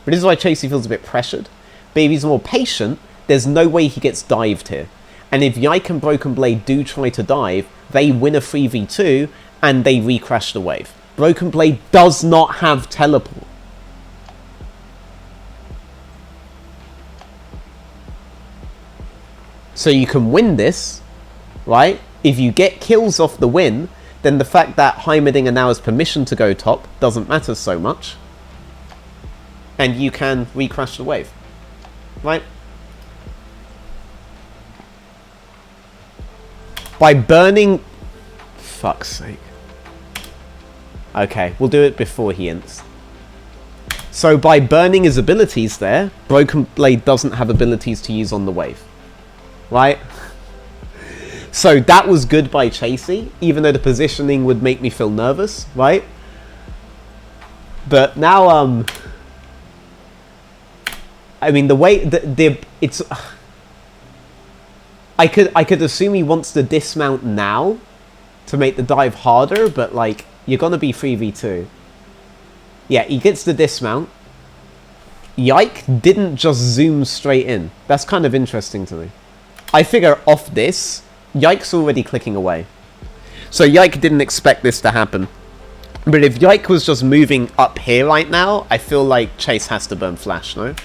But this is why Chasey feels a bit pressured. But if he's more patient, there's no way he gets dived here. And if Yike and Broken Blade do try to dive, they win a 3v2 and they recrash the wave. Broken Blade does not have teleport. So you can win this, right? If you get kills off the win, then the fact that Heimerdinger now has permission to go top doesn't matter so much. And you can recrash the wave, right? By burning... Fuck's sake. Okay, we'll do it before he ints. So by burning his abilities there, Broken Blade doesn't have abilities to use on the wave. Right? So that was good by Chasey, even though the positioning would make me feel nervous, right? But now, I mean, the way it's, I could assume he wants to dismount now to make the dive harder, but like you're gonna be 3v2. Yeah, he gets the dismount. Yike didn't just zoom straight in. That's kind of interesting to me. I figure off this, Yike's already clicking away. So Yike didn't expect this to happen. But if Yike was just moving up here right now, I feel like Chase has to burn Flash, no?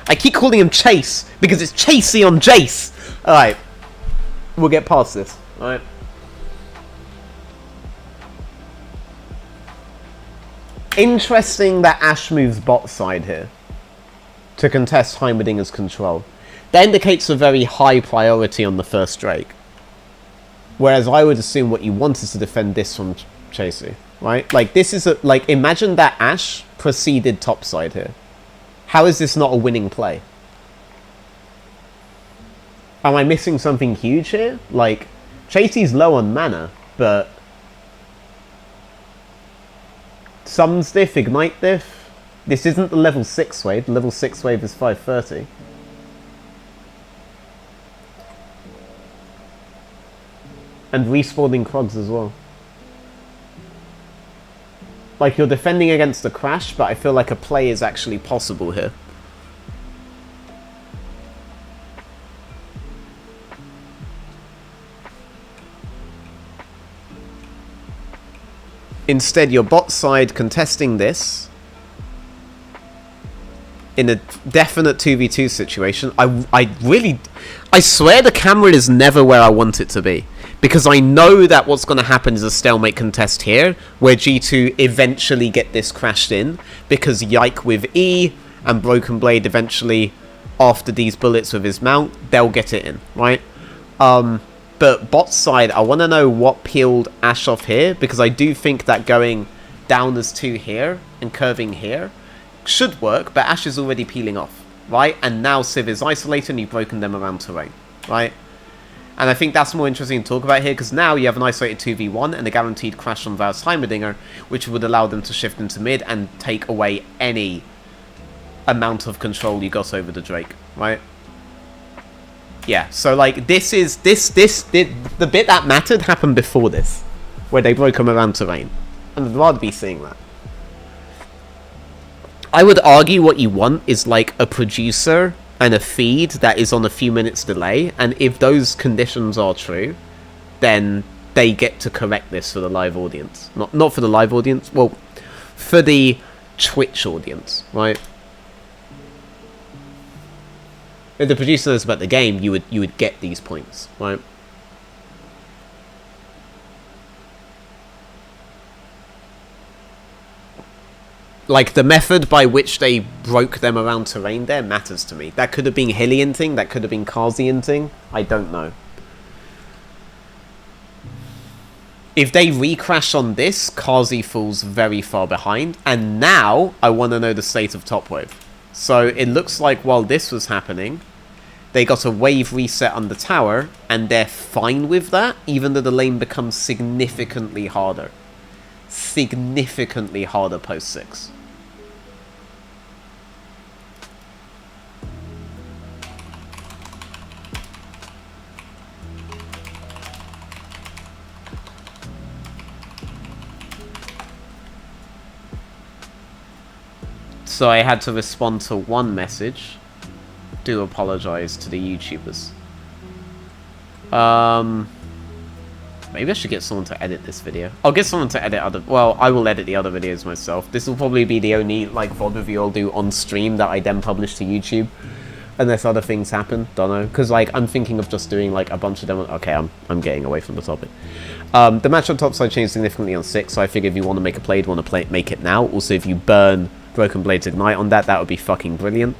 I keep calling him Chase, because it's Chasey on Jace! Alright. We'll get past this, alright? Interesting that Ashe moves bot side here to contest Heimerdinger's control. That indicates a very high priority on the first Drake. Whereas I would assume what you want is to defend this from Chasey, right? Like, this is a... Like, imagine that Ashe proceeded topside here. How is this not a winning play? Am I missing something huge here? Like, Chasey's low on mana, but... Summons diff, ignite diff. This isn't the level 6 wave. The level 6 wave is 530. And respawning Krogs as well. Like, you're defending against the crash, but I feel like a play is actually possible here. Instead, your bot side contesting this in a definite 2v2 situation. I swear the camera is never where I want it to be. Because I know that what's going to happen is a stalemate contest here, where G2 eventually get this crashed in, because Yike with E and Broken Blade eventually, after these bullets with his mount, they'll get it in, right? But bot side, I want to know what peeled Ash off here, because I do think that going down as 2 here and curving here should work, but Ash is already peeling off, right? And now Civ is isolated and you've broken them around terrain, right? And I think that's more interesting to talk about here, because now you have an isolated 2v1 and a guaranteed crash on Vaus Heimerdinger, which would allow them to shift into mid and take away any amount of control you got over the Drake, right? Yeah, so like the bit that mattered happened before this, where they broke them around terrain. And I'd rather be seeing that. I would argue what you want is like a producer and a feed that is on a few minutes delay, and if those conditions are true, then they get to correct this for the live audience. Not for the live audience, well, for the Twitch audience, right? If the producer knows about the game, you would get these points, right? Like, the method by which they broke them around terrain there matters to me. That could have been Hillian thing, that could have been Karzian thing. I don't know. If they recrash on this, Karzi falls very far behind. And now, I want to know the state of top wave. So, it looks like while this was happening, they got a wave reset on the tower, and they're fine with that, even though the lane becomes significantly harder. Significantly harder post 6. So I had to respond to one message. Do apologize to the YouTubers. Maybe I should get someone to edit this video. I'll get someone to edit other... Well, I will edit the other videos myself. This will probably be the only, like, VOD review I'll do on stream that I then publish to YouTube. Unless other things happen. Don't know. Because, like, I'm thinking of just doing, like, a bunch of them. Okay, I'm getting away from the topic. The match on top side changed significantly on 6, so I figure if you want to make a play, make it now. Also, if you burn Broken Blade's Ignite on that would be fucking brilliant.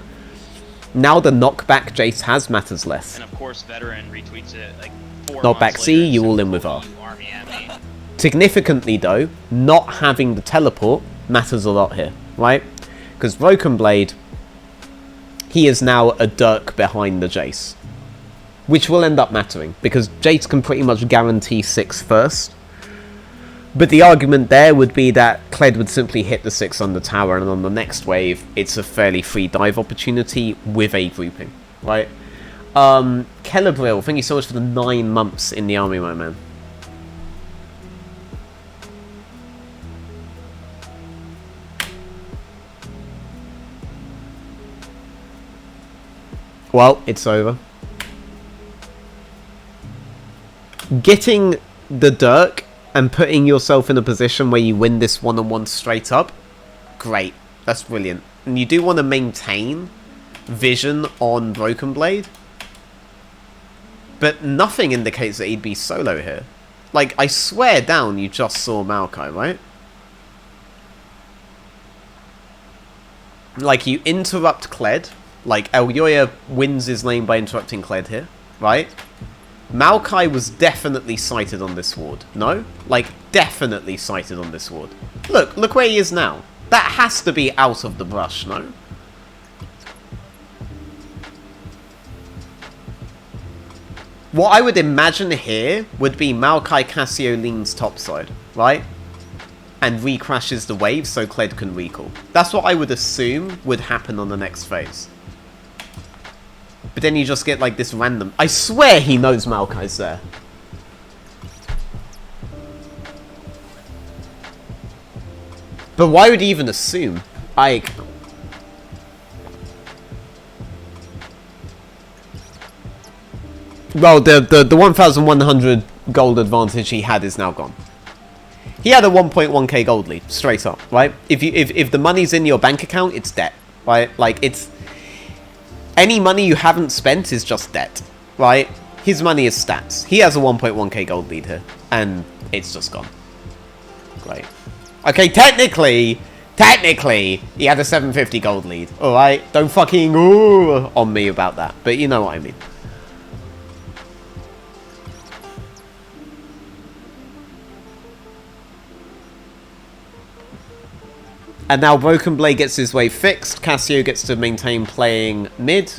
Now the knockback Jace has matters less. And of course, Veteran retweets it, like, 4 knockback months C, later, you all in with R. Significantly, though, not having the teleport matters a lot here, right? Because Broken Blade, he is now a Dirk behind the Jace. Which will end up mattering, because Jace can pretty much guarantee 6 first. But the argument there would be that Kled would simply hit the 6 on the tower, and on the next wave, it's a fairly free dive opportunity with a grouping, right? Kellebrill, thank you so much for the 9 months in the army, my man. Well, it's over. Getting the Dirk and putting yourself in a position where you win this one-on-one straight up, great. That's brilliant. And you do want to maintain vision on Broken Blade, but nothing indicates that he'd be solo here. Like, I swear down you just saw Maokai, right? Like, you interrupt Kled. Like, Elyoya wins his lane by interrupting Kled here, right? Maokai was definitely sighted on this ward. No? Like, definitely sighted on this ward. Look where he is now. That has to be out of the brush, no? What I would imagine here would be Maokai Cassio leans topside, right? And recrashes the wave so Kled can recall. That's what I would assume would happen on the next phase. But then you just get like this random... I swear he knows Maokai's there. But why would he even assume? Like... Well, the 1,100 gold advantage he had is now gone. He had a 1.1k gold lead, straight up, right? If the money's in your bank account, it's debt, right? Like, it's... Any money you haven't spent is just debt, right? His money is stats. He has a 1.1k gold lead here, and it's just gone. Great. Okay, technically, he had a 750 gold lead, alright? Don't fucking ooh on me about that, but you know what I mean. And now Broken Blade gets his wave fixed. Cassio gets to maintain playing mid.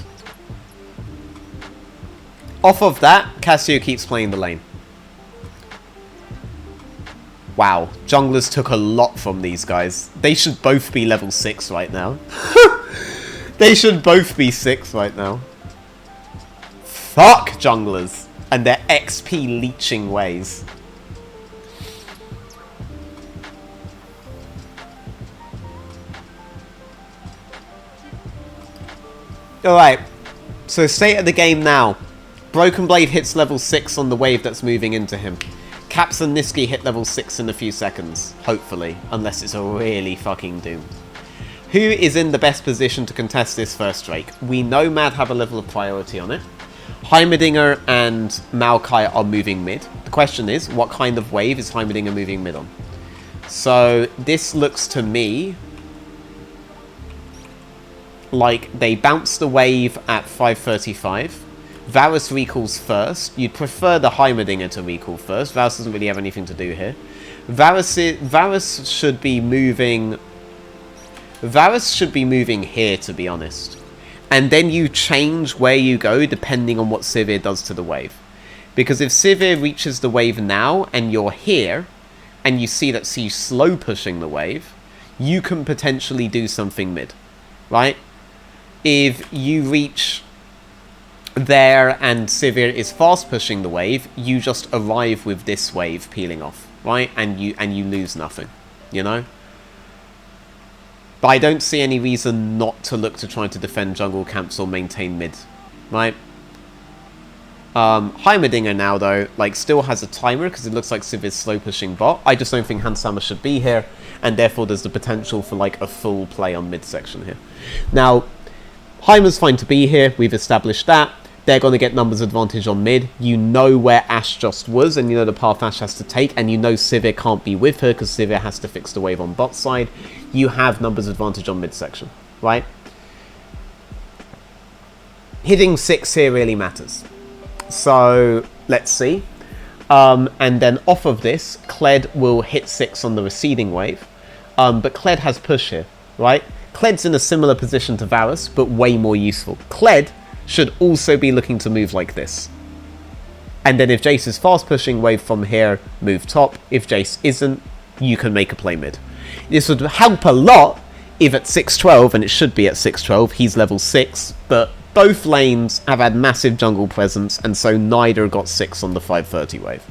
Off of that, Cassio keeps playing the lane. Wow, junglers took a lot from these guys. They should both be level 6 right now. They should both be 6 right now. Fuck junglers and their XP leeching ways. Alright, so state of the game now. Broken Blade hits level 6 on the wave that's moving into him. Caps and Niski hit level 6 in a few seconds, hopefully, unless it's a really fucking doom. Who is in the best position to contest this first Drake? We know Mad have a level of priority on it. Heimerdinger and Maokai are moving mid. The question is, what kind of wave is Heimerdinger moving mid on? So, this looks to me like they bounce the wave at 5:35. Varus recalls first. You'd prefer the Heimerdinger to recall first. Varus doesn't really have anything to do here. Varus should be moving... Varus should be moving here, to be honest. And then you change where you go depending on what Sivir does to the wave. Because if Sivir reaches the wave now and you're here, and you see that she's slow pushing the wave, you can potentially do something mid. Right? If you reach there and Sivir is fast pushing the wave, you just arrive with this wave peeling off, right? And you lose nothing, you know? But I don't see any reason not to look to try to defend jungle camps or maintain mid, right? Heimerdinger now, though, like, still has a timer because it looks like Sivir's slow pushing bot. I just don't think Hansama should be here, and therefore there's the potential for, like, a full play on mid section here. Now, Heimer's fine to be here, we've established that. They're going to get numbers advantage on mid. You know where Ashe just was, and you know the path Ashe has to take, and you know Sivir can't be with her because Sivir has to fix the wave on bot side. You have numbers advantage on mid section, right? Hitting 6 here really matters. So, let's see. And then off of this, Kled will hit 6 on the receding wave. But Kled has push here, right? Kled's in a similar position to Varus, but way more useful. Kled should also be looking to move like this. And then if Jace is fast pushing wave from here, move top. If Jace isn't, you can make a play mid. This would help a lot if at 612, and it should be at 612, he's level 6, but both lanes have had massive jungle presence, and so neither got 6 on the 530 wave.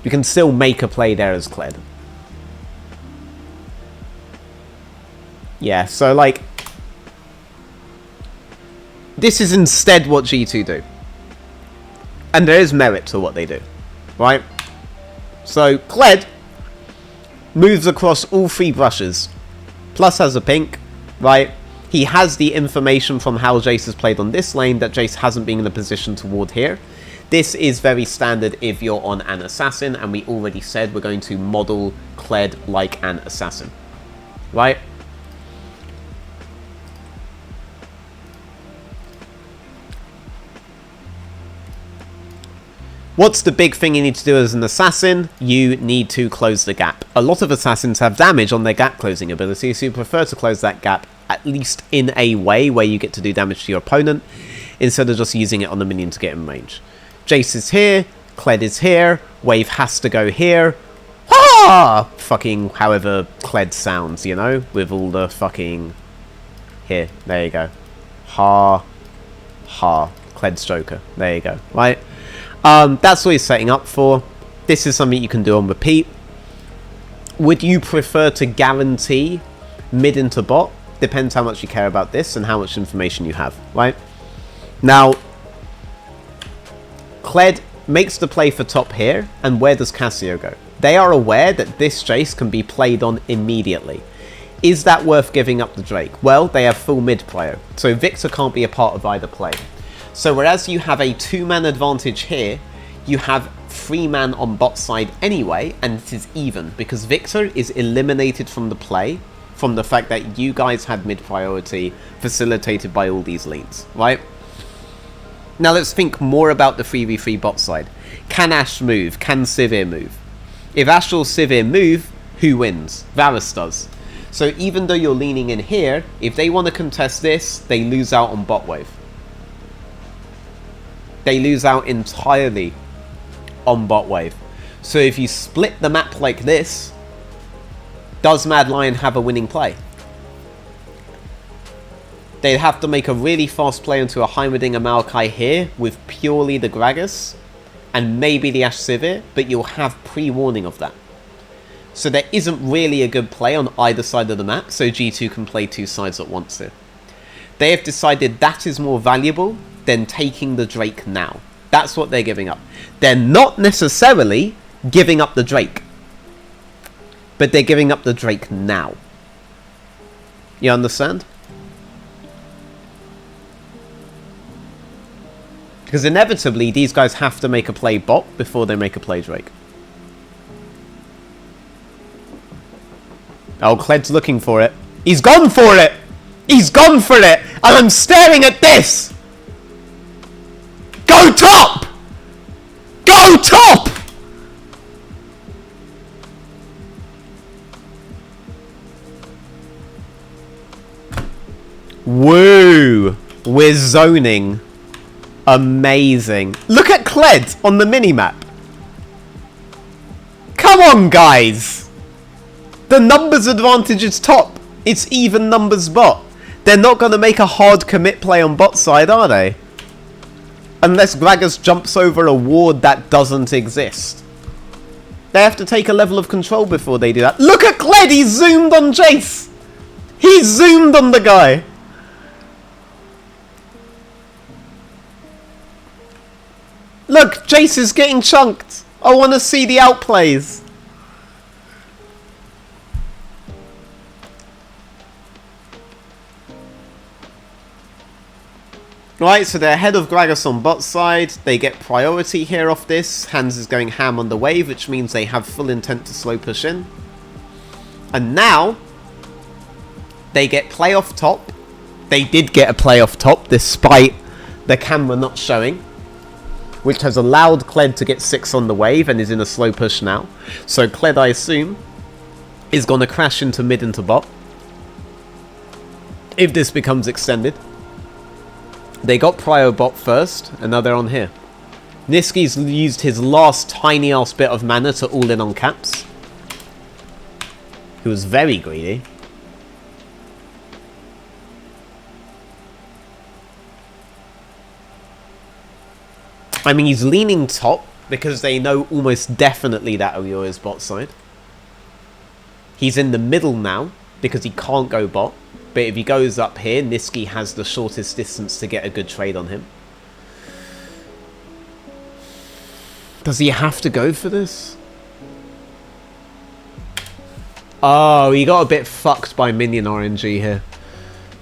You can still make a play there as Kled. Yeah, so like, this is instead what G2 do. And there is merit to what they do, right? So, Kled moves across all 3 brushes, plus has a pink, right? He has the information from how Jace has played on this lane that Jace hasn't been in a position to ward here. This is very standard if you're on an assassin, and we already said we're going to model Kled like an assassin, right? What's the big thing you need to do as an assassin? You need to close the gap. A lot of assassins have damage on their gap closing ability, so you prefer to close that gap at least in a way where you get to do damage to your opponent instead of just using it on the minion to get in range. Jace is here, Kled is here, wave has to go here. Ah! Fucking however Kled sounds, you know, with all the fucking... Here, there you go. Ha. Ha. Kled's Joker. There you go, right? That's what he's setting up for. This is something you can do on repeat. Would you prefer to guarantee mid into bot? Depends how much you care about this and how much information you have, right? Now, Kled makes the play for top here, and where does Cassio go? They are aware that this Jace can be played on immediately. Is that worth giving up the Drake? Well, they have full mid prio, so Victor can't be a part of either play. So whereas you have a 2-man advantage here, you have 3-man on bot side anyway, and it is even, because Victor is eliminated from the play from the fact that you guys had mid priority facilitated by all these lanes, right? Now let's think more about the 3v3 bot side. Can Ashe move? Can Sivir move? If Ashe or Sivir move, who wins? Varus does. So even though you're leaning in here, if they want to contest this, they lose out on bot wave. They lose out entirely on bot wave. So if you split the map like this, does Mad Lion have a winning play? They'd have to make a really fast play into a Heimerdinger Maokai here with purely the Gragas and maybe the Ashe Sivir, but you'll have pre-warning of that. So there isn't really a good play on either side of the map, so G2 can play 2 sides at once here. They have decided that is more valuable than taking the Drake now. That's what they're giving up. They're not necessarily giving up the Drake, but they're giving up the Drake now. You understand? Because inevitably, these guys have to make a play bot before they make a play Drake. Oh, Kled's looking for it. He's gone for it! He's gone for it! And I'm staring at this! Go top! Go top! Woo! We're zoning. Amazing. Look at Kled on the minimap. Come on, guys. The numbers advantage is top. It's even numbers bot. They're not going to make a hard commit play on bot side, are they? Unless Gragas jumps over a ward that doesn't exist. They have to take a level of control before they do that. Look at Kled! He zoomed on Jace! He zoomed on the guy! Look, Jace is getting chunked. I want to see the outplays. Right, so they're ahead of Gragas on bot side. They get priority here off this. Hans is going ham on the wave, which means they have full intent to slow push in. And now, they get play off top. They did get a play off top, despite the camera not showing, which has allowed Kled to get 6 on the wave and is in a slow push now. So Kled, I assume, is going to crash into mid into bot if this becomes extended. They got Prio bot first, and now they're on here. Niski's used his last tiny ass bit of mana to all in on Caps, who was very greedy. I mean, he's leaning top because they know almost definitely that Aurora is bot side. He's in the middle now because he can't go bot. But if he goes up here, Niski has the shortest distance to get a good trade on him. Does he have to go for this? Oh, he got a bit fucked by minion RNG here.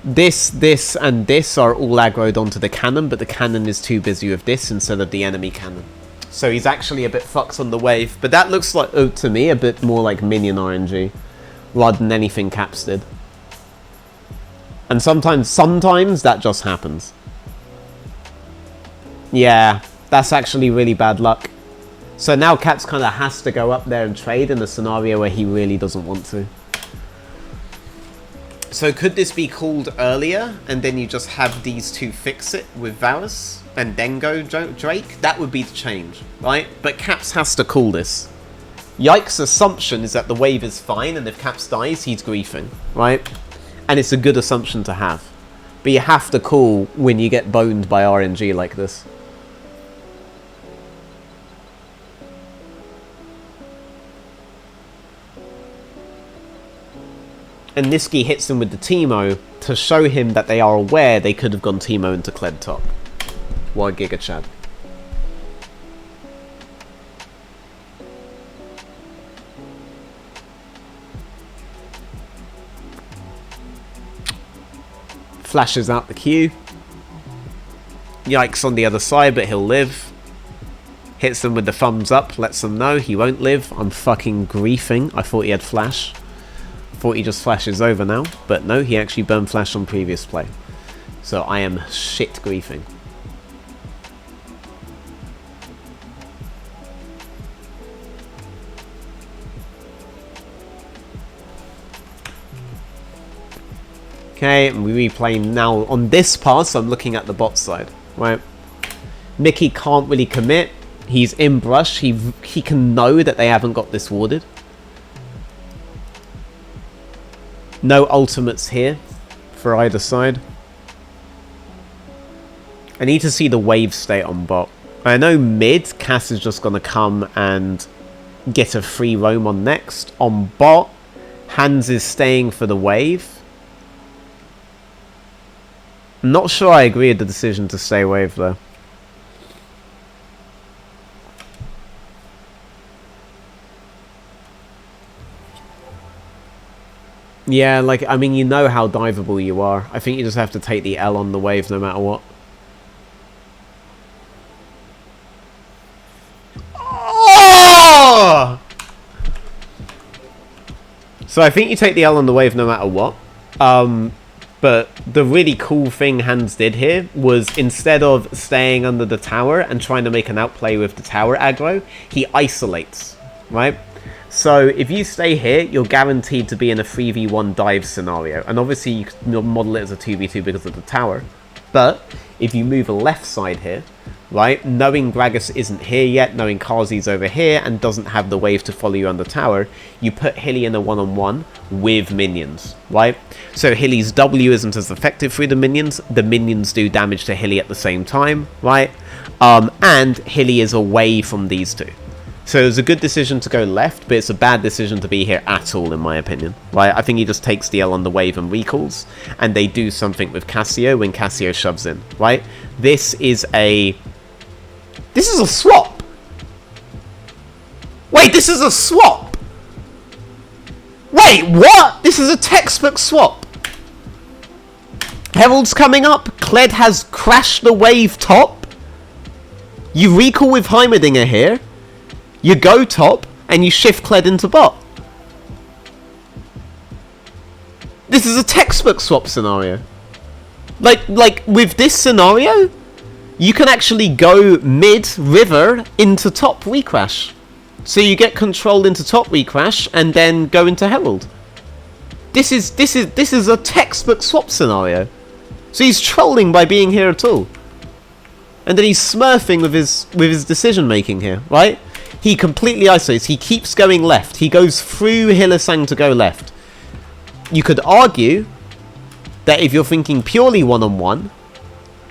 This, and this are all aggroed onto the cannon, but the cannon is too busy with this instead of the enemy cannon. So he's actually a bit fucked on the wave. But that looks like, oh, to me, a bit more like minion RNG rather than anything Caps did. And sometimes that just happens. Yeah, that's actually really bad luck. So now Caps kind of has to go up there and trade in a scenario where he really doesn't want to. So could this be called earlier, and then you just have these two fix it with Varus, and then go Drake? That would be the change, right? But Caps has to call this. Yike's assumption is that the wave is fine, and if Caps dies, he's griefing, right? And it's a good assumption to have. But you have to call when you get boned by RNG like this. and Niski hits him with the Teemo to show him that they are aware they could have gone Teemo into Kled top. What a Giga Chad. Flashes out the Q. Yikes on the other side, but he'll live. Hits them with the thumbs up, lets them know he won't live. I'm fucking griefing. I thought he had flash. Thought he just flashes over now, but no, he actually burned flash on previous play. So I am shit griefing. Okay, and we replay now on this pass. I'm looking at the bot side, right? Mickey can't really commit. He's in brush. He can know that they haven't got this warded. No ultimates here for either side. I need to see the wave state on bot. I know mid, Cass is just going to come and get a free roam on next. On bot, Hans is staying for the wave. Not sure I agree with the decision to stay wave though. Yeah, like, I mean, you know how diveable you are. I think you just have to take the L on the wave no matter what. Oh! So I think you take the L on the wave no matter what. But the really cool thing Hans did here was instead of staying under the tower and trying to make an outplay with the tower aggro, he isolates, right? So if you stay here, you're guaranteed to be in a 3v1 dive scenario. And obviously you can model it as a 2v2 because of the tower. But if you move left side here, right, knowing Gragas isn't here yet, knowing Kazi's over here and doesn't have the wave to follow you on the tower, you put Hilly in a one-on-one with minions, right? So Hilly's W isn't as effective through the minions do damage to Hilly at the same time, right? And Hilly is away from these two. So it was a good decision to go left, but it's a bad decision to be here at all, in my opinion. Right? I think he just takes the L on the wave and recalls, and they do something with Cassio when Cassio shoves in, right? This is a swap! Wait, this is a swap! Wait, what? This is a textbook swap! Herald's coming up, Kled has crashed the wave top, you recall with Heimerdinger here, you go top, and you shift Kled into bot. This is a textbook swap scenario. Like with this scenario, you can actually go mid-river into top recrash. So you get control into top recrash, and then go into Herald. This is a textbook swap scenario. So he's trolling by being here at all. And then he's smurfing with his decision making here, right? He completely isolates. He keeps going left. He goes through Hillisang to go left. You could argue that if you're thinking purely one-on-one,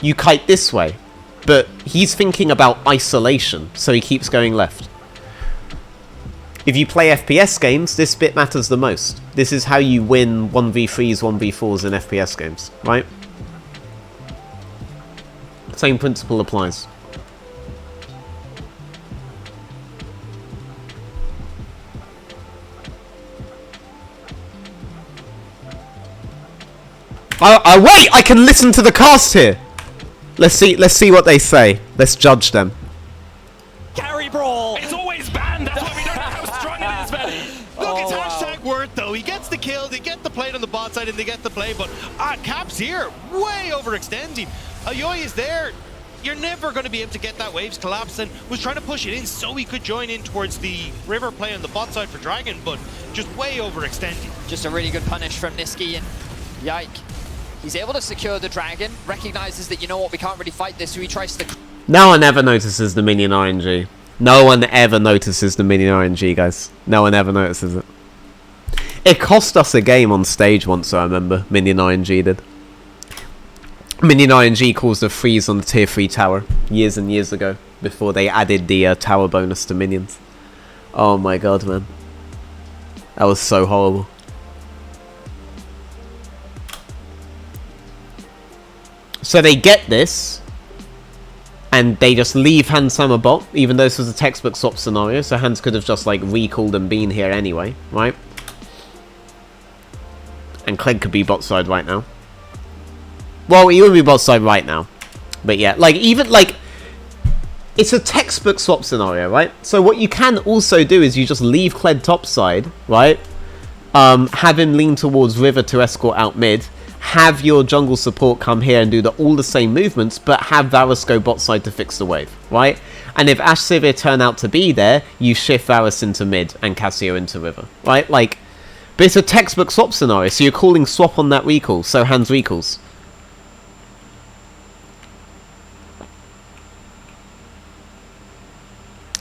you kite this way. But he's thinking about isolation, so he keeps going left. If you play FPS games, this bit matters the most. This is how you win 1v3s, 1v4s in FPS games, right? Same principle applies. Wait! I can listen to the cast here. Let's see what they say. Let's judge them. Carry brawl. It's always banned. That's why we don't know how strong it is, man. Look, it's hashtag worth though. He gets the kill, they get the play on the bot side, and they get the play. But Cap's here, way overextending. Ayoy is there. You're never going to be able to get that waves collapse, and was trying to push it in so he could join in towards the river play on the bot side for Dragon, but just way overextending. Just a really good punish from Niski, and Yike. He's able to secure the Dragon, recognizes that, you know what, we can't really fight this, so he tries to... No one ever notices the minion RNG. No one ever notices the minion RNG, guys. No one ever notices it. It cost us a game on stage once, I remember. Minion RNG did. Minion RNG caused a freeze on the tier 3 tower years and years ago, before they added the tower bonus to minions. Oh my god, man. That was so horrible. So they get this, and they just leave Hans Hammer bot, even though this was a textbook swap scenario, so Hans could have just, like, recalled and been here anyway, right? And Clegg could be bot side right now. Well, he would be bot side right now. But yeah, like, even, like, it's a textbook swap scenario, right? So what you can also do is you just leave Clegg top side, right? Have him lean towards river to escort out mid. Have your jungle support come here and do all the same movements, but have Varus go bot side to fix the wave, right? And if Ashe Sivir turn out to be there, you shift Varus into mid and Cassio into river, right? Like, but it's a textbook swap scenario, so you're calling swap on that recall, so Hans recalls.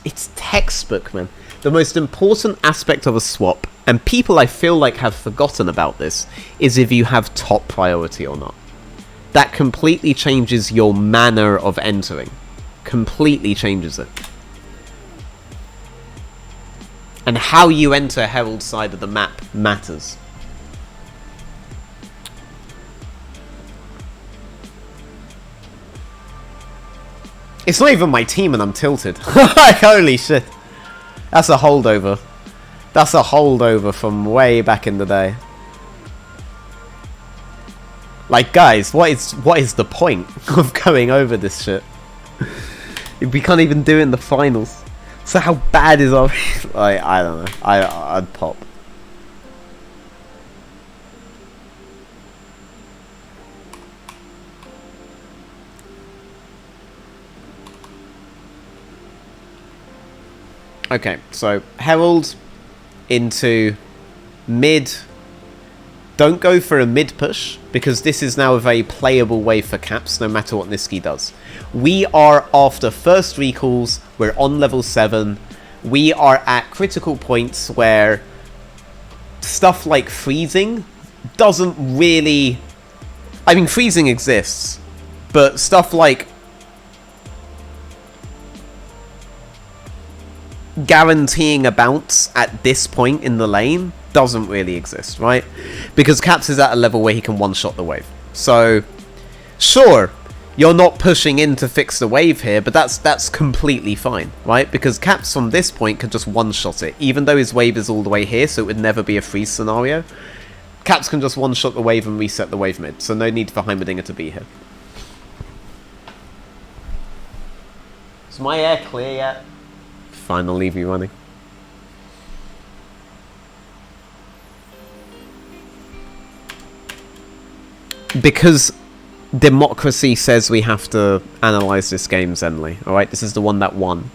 It's textbook, man. The most important aspect of a swap, and people I feel like have forgotten about this, is if you have top priority or not. That completely changes your manner of entering. Completely changes it. And how you enter Herald's side of the map matters. It's not even my team and I'm tilted. Like, holy shit. That's a holdover. That's a holdover from way back in the day. Like, guys, what is the point of going over this shit? We can't even do it in the finals. So how bad is our... like, I don't know. I'd pop. Okay, so Herald into mid. Don't go for a mid push, because this is now a very playable wave for Caps, no matter what Niski does. We are after first recalls, we're on level 7, we are at critical points where stuff like freezing doesn't really... I mean, freezing exists, but stuff like guaranteeing a bounce at this point in the lane doesn't really exist, right? Because Caps is at a level where he can one-shot the wave. So, sure, you're not pushing in to fix the wave here, but that's completely fine, right? Because Caps from this point can just one-shot it, even though his wave is all the way here, so it would never be a freeze scenario. Caps can just one-shot the wave and reset the wave mid, so no need for Heimerdinger to be here. Is my air clear yet? Fine, I'll leave you running. Because democracy says we have to analyse this game, Zenly. Alright, this is the one that won.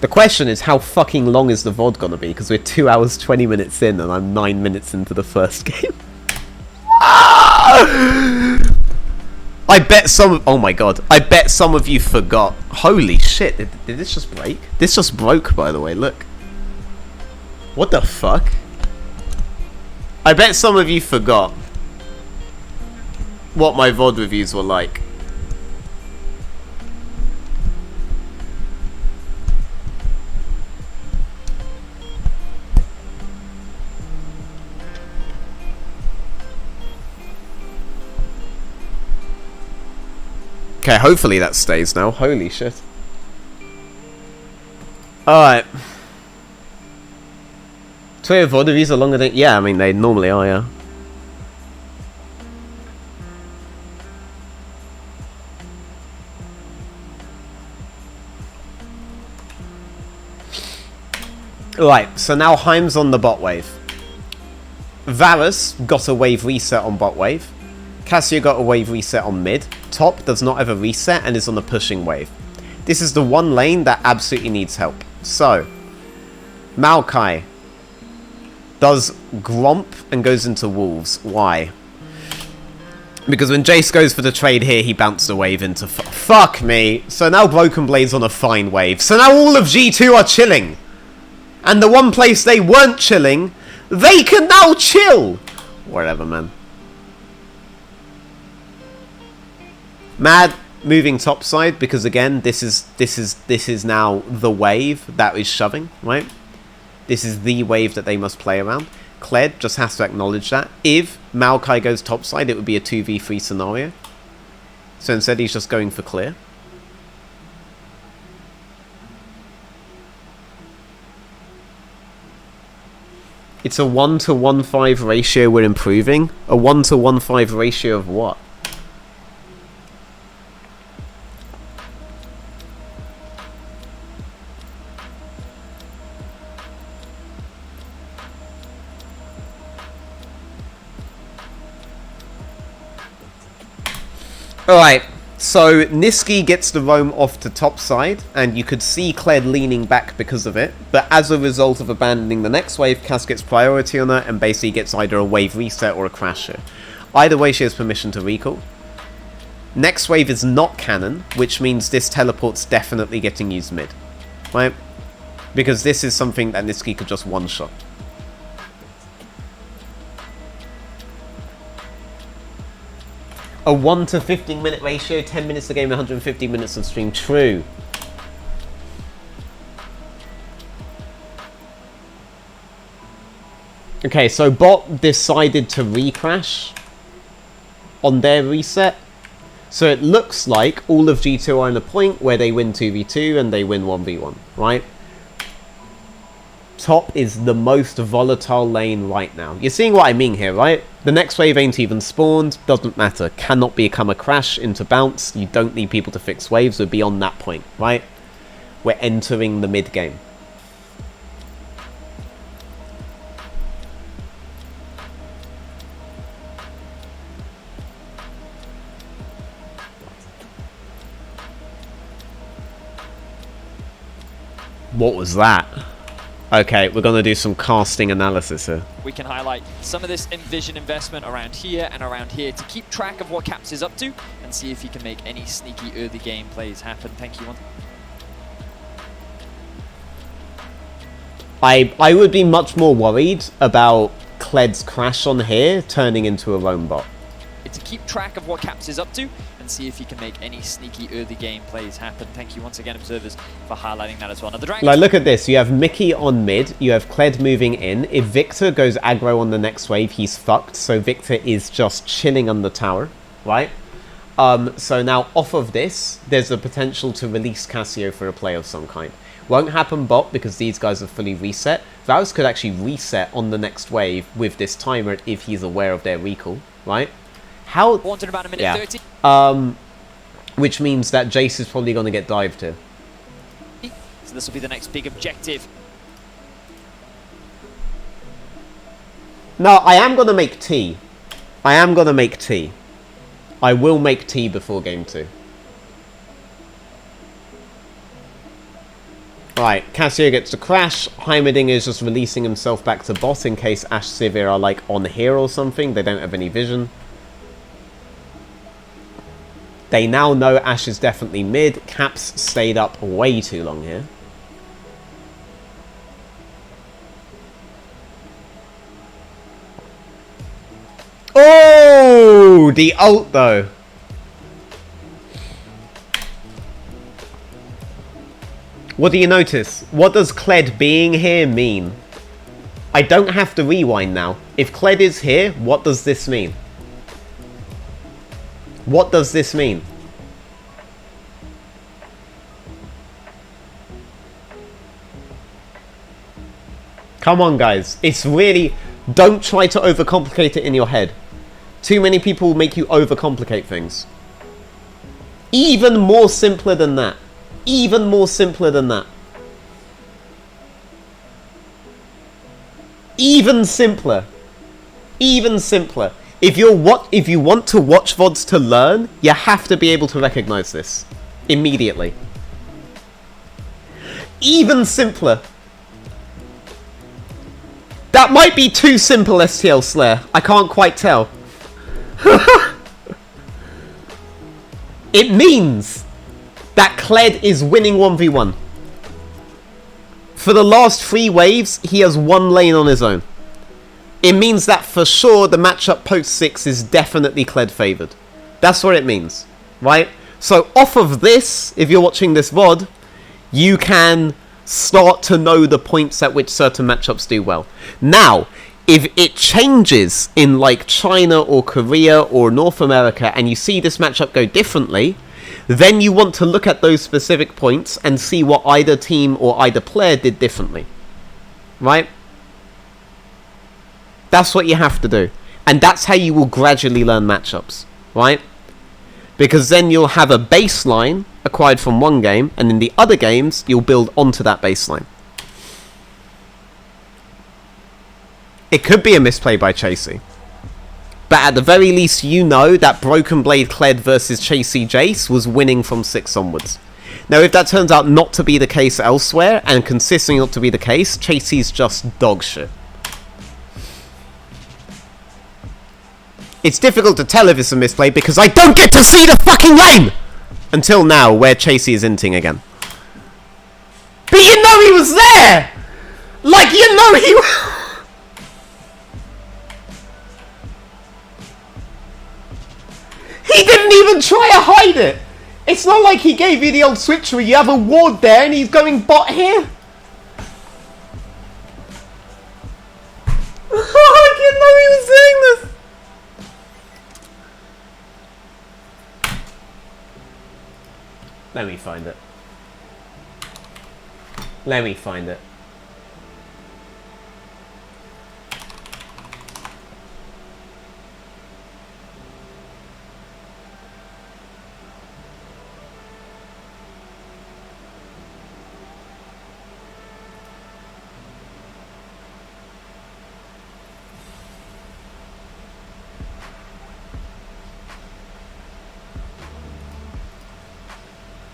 The question is, how fucking long is the VOD gonna be? Because we're 2 hours 20 minutes in and I'm 9 minutes into the first game. I bet some... oh my god. I bet some of you forgot. Holy shit. Did this just break? This just broke, by the way. Look. What the fuck? I bet some of you forgot what my VOD reviews were like. Okay, hopefully that stays now. Holy shit. Alright. Twitter VOD reviews are longer than... yeah, I mean, they normally are, yeah. Right, so now Heim's on the bot wave. Varus got a wave reset on bot wave. Cassio got a wave reset on mid. Top does not have a reset and is on a pushing wave. This is the one lane that absolutely needs help. So, Maokai does Gromp and goes into Wolves. Why? Because when Jace goes for the trade here, he bounced a wave into... fuck me. So now Broken Blade's on a fine wave. So now all of G2 are chilling. And the one place they weren't chilling, they can now chill. Whatever, man. Mad moving topside because again, this is now the wave that is shoving, right? This is the wave that they must play around. Kled just has to acknowledge that. If Maokai goes topside, it would be a 2v3 scenario. So instead he's just going for clear. It's a 1-to-1-5 ratio we're improving. A 1-to-1-5 ratio of what? Alright, so Niski gets the roam off to topside, and you could see Kled leaning back because of it, but as a result of abandoning the next wave, Cass gets priority on her and basically gets either a wave reset or a crasher. Either way, she has permission to recall. Next wave is not cannon, which means this teleport's definitely getting used mid, right? Because this is something that Niski could just one-shot. A 1 to 15 minute ratio, 10 minutes of game, 150 minutes of stream. True. Okay, so bot decided to recrash on their reset. So it looks like all of G2 are in a point where they win 2v2 and they win 1v1, right? Top is the most volatile lane right now. You're seeing what I mean here, right? The next wave ain't even spawned, doesn't matter. Cannot become a crash into bounce. You don't need people to fix waves. We're beyond that point, right? We're entering the mid game. What was that? Okay, we're going to do some casting analysis here. We can highlight some of this Envision investment around here and around here to keep track of what Caps is up to and see if he can make any sneaky early game plays happen. Thank you. I would be much more worried about Kled's crash on here turning into a roam bot. To keep track of what Caps is up to and see if he can make any sneaky early game plays happen. Thank you once again, observers, for highlighting that as well. Now, the Dragon... Like, look at this. You have Mickey on mid. You have Kled moving in. If Victor goes aggro on the next wave, he's fucked. So Victor is just chilling on the tower, right? So now, off of this, there's a potential to release Cassio for a play of some kind. Won't happen bot because these guys are fully reset. Varus could actually reset on the next wave with this timer if he's aware of their recall, right? How? Wanted about a minute 30. Which means that Jace is probably going to get dived to. So this will be the next big objective. No, I am going to make tea. I am going to make tea. I will make tea before game 2. Right, Cassio gets to crash. Heimerdinger is just releasing himself back to bot in case Ashe Sivir are like on here or something. They don't have any vision. They now know Ashe is definitely mid. Caps stayed up way too long here. Oh, the ult though. What do you notice? What does Kled being here mean? I don't have to rewind now. If Kled is here, what does this mean? What does this mean? Come on, guys. It's really... Don't try to overcomplicate it in your head. Too many people make you overcomplicate things. Even more simpler than that. Even more simpler than that. Even simpler. Even simpler. If you want to watch VODs to learn, you have to be able to recognize this immediately. Even simpler. That might be too simple, STL Slayer. I can't quite tell. It means that Kled is winning 1v1. For the last 3 waves, he has 1 lane on his own. It means that for sure the matchup post 6 is definitely Kled favoured. That's what it means, right? So off of this, if you're watching this VOD, you can start to know the points at which certain matchups do well. Now, if it changes in like China or Korea or North America and you see this matchup go differently, then you want to look at those specific points and see what either team or either player did differently. Right? That's what you have to do. And that's how you will gradually learn matchups. Right? Because then you'll have a baseline acquired from one game, and in the other games, you'll build onto that baseline. It could be a misplay by Chasey. But at the very least, you know that Broken Blade Kled versus Chasey Jace was winning from 6 onwards. Now, if that turns out not to be the case elsewhere, and consistently not to be the case, Chasey's just dog shit. It's difficult to tell if it's a misplay because I don't get to see the fucking lane! Until now, where Chasey is inting again. But you know he was there! Like, you know he... He didn't even try to hide it! It's not like he gave you the old switch where you have a ward there and he's going bot here. I didn't know he was doing this! Let me find it. Let me find it.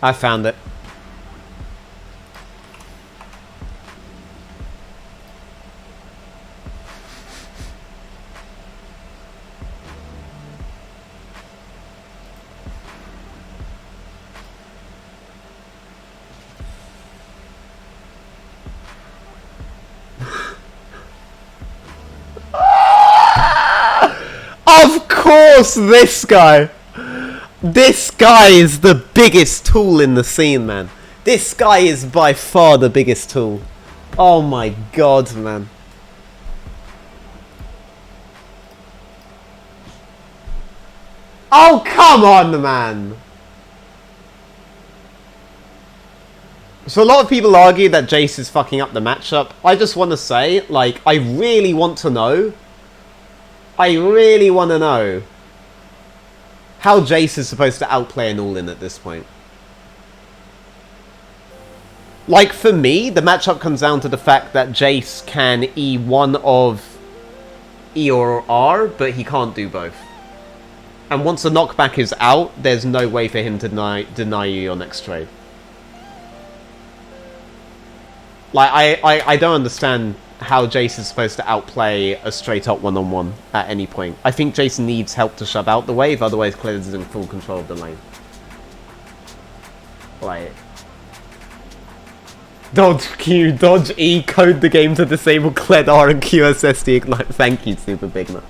I found it. Of course, this guy. This guy is the biggest tool in the scene, man. This guy is by far the biggest tool. Oh my god, man. Oh, come on, man. So a lot of people argue that Jace is fucking up the matchup. I just want to say, like, I really want to know. I really want to know how Jace is supposed to outplay an all-in at this point. Like, for me, the matchup comes down to the fact that Jace can E one of E or R, but he can't do both. And once the knockback is out, there's no way for him to deny you your next trade. Like, I don't understand how Jace is supposed to outplay a straight-up one-on-one at any point. I think Jace needs help to shove out the wave, otherwise Kled is in full control of the lane. Like... Dodge Q, dodge E, code the game to disable Kled R and QSSD ignite. Thank you, Super Big Nut.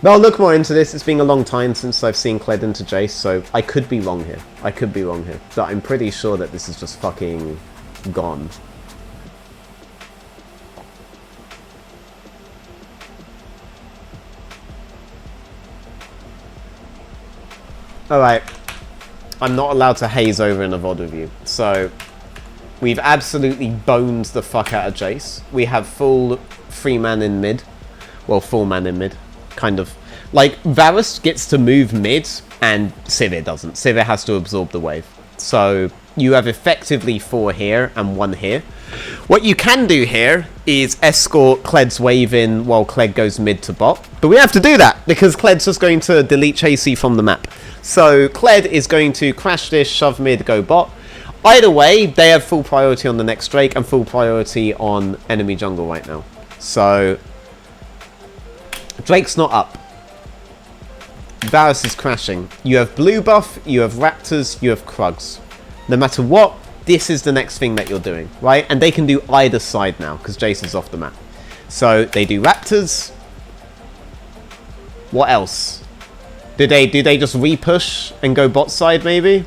But I'll look more into this. It's been a long time since I've seen Kled into Jace, so I could be wrong here. I could be wrong here. But I'm pretty sure that this is just fucking gone. Alright, I'm not allowed to haze over in a VOD review, so we've absolutely boned the fuck out of Jace. We have full 3-man in mid, well, 4-man in mid, kind of. Like, Varus gets to move mid, and Sivir doesn't. Sivir has to absorb the wave. So, you have effectively 4 here and 1 here. What you can do here is escort Kled's wave in while Kled goes mid to bot. But we have to do that, because Kled's just going to delete Chasey from the map. So Kled is going to crash this, shove mid, go bot. Either way, they have full priority on the next Drake and full priority on enemy jungle right now. So Drake's not up. Varus is crashing. You have blue buff, you have raptors, you have Krugs. No matter what, this is the next thing that you're doing, right? And they can do either side now, because Jace is off the map. So they do raptors. What else? Do they just re-push and go bot side, maybe?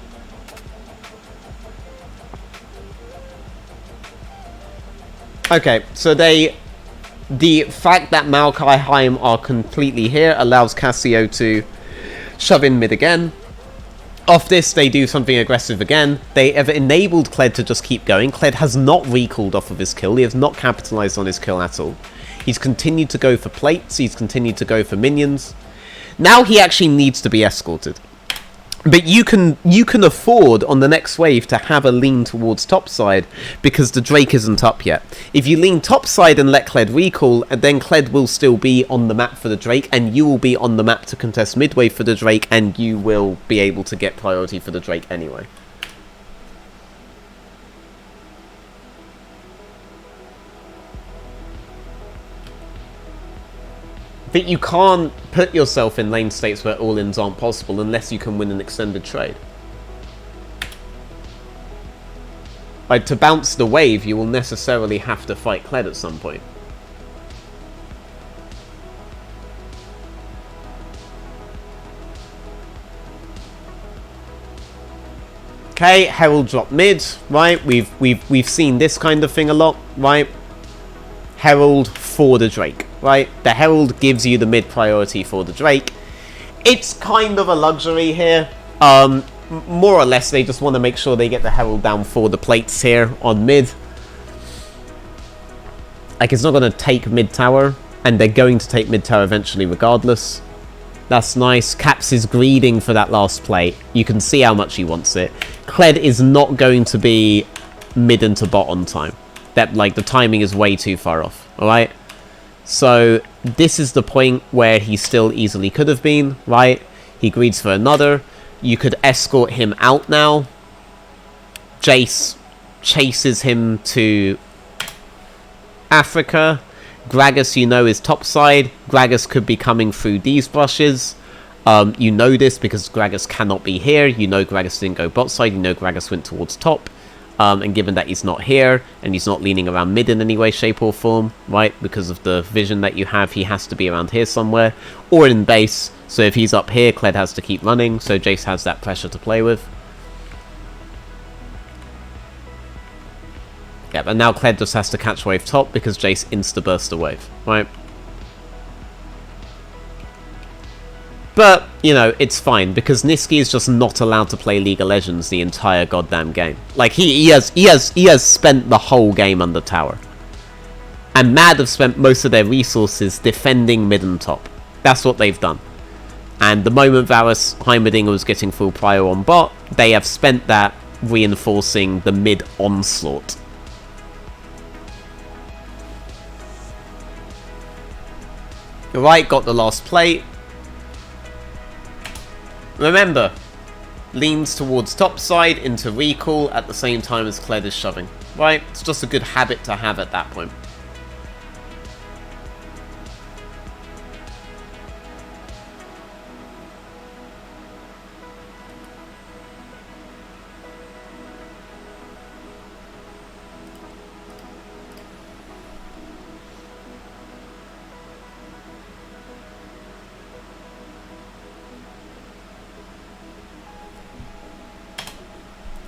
Okay, so they The fact that Maokai Haim are completely here allows Cassio to shove in mid again. Off this, they do something aggressive again. They have enabled Kled to just keep going. Kled has not recalled off of his kill. He has not capitalized on his kill at all. He's continued to go for plates. He's continued to go for minions. Now he actually needs to be escorted. But you can afford on the next wave to have a lean towards topside because the Drake isn't up yet. If you lean topside and let Kled recall, and then Kled will still be on the map for the Drake, and you will be on the map to contest midway for the Drake, and you will be able to get priority for the Drake anyway. But you can't put yourself in lane states where all-ins aren't possible unless you can win an extended trade. Like, to bounce the wave, you will necessarily have to fight Kled at some point. Okay, Herald drop mid, right? We've seen this kind of thing a lot, right? Herald for the Drake, right? The Herald gives you the mid priority for the Drake. It's kind of a luxury here. More or less, they just want to make sure they get the Herald down for the plates here on mid. Like, it's not going to take mid tower, and they're going to take mid tower eventually regardless. That's nice. Caps is greeding for that last plate. You can see how much he wants it. Kled is not going to be mid into bot on time. That, like, the timing is way too far off, alright? So, this is the point where he still easily could have been, right? He greeds for another. You could escort him out now. Jace chases him to Africa. Gragas, you know, is topside. Gragas could be coming through these brushes. You know this because Gragas cannot be here. You know Gragas didn't go bot side. You know Gragas went towards top. And given that he's not here, and he's not leaning around mid in any way, shape, or form, right? Because of the vision that you have, he has to be around here somewhere. Or in base, so if he's up here, Kled has to keep running, so Jace has that pressure to play with. Yeah, but now Kled just has to catch wave top, because Jace insta-burst the wave, right? But, you know, it's fine, because Niski is just not allowed to play League of Legends the entire goddamn game. Like, he has spent the whole game under tower. And Mad have spent most of their resources defending mid and top. That's what they've done. And the moment Varus Heimerdinger was getting full prior on bot, they have spent that reinforcing the mid onslaught. Right, got the last plate. Remember, leans towards topside into recall at the same time as Kled is shoving. Right? It's just a good habit to have at that point.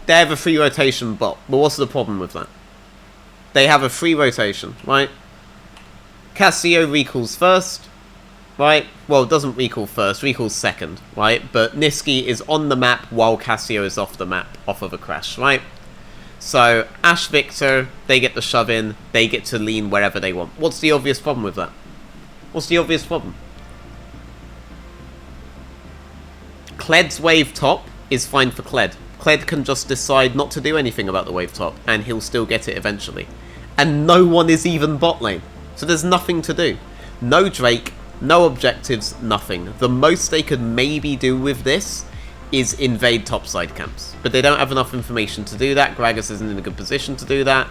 They have a free rotation bot, but what's the problem with that? They have a free rotation, right? Cassio recalls first, right? Well, doesn't recall first, recalls second, right? But Niski is on the map while Cassio is off the map, off of a crash, right? So, Ash Victor, they get the shove in, they get to lean wherever they want. What's the obvious problem with that? What's the obvious problem? Kled's wave top is fine for Kled. Kled can just decide not to do anything about the wave top, and he'll still get it eventually. And no one is even bot lane, so there's nothing to do. No Drake, no objectives, nothing. The most they could maybe do with this is invade topside camps. But they don't have enough information to do that, Gragas isn't in a good position to do that,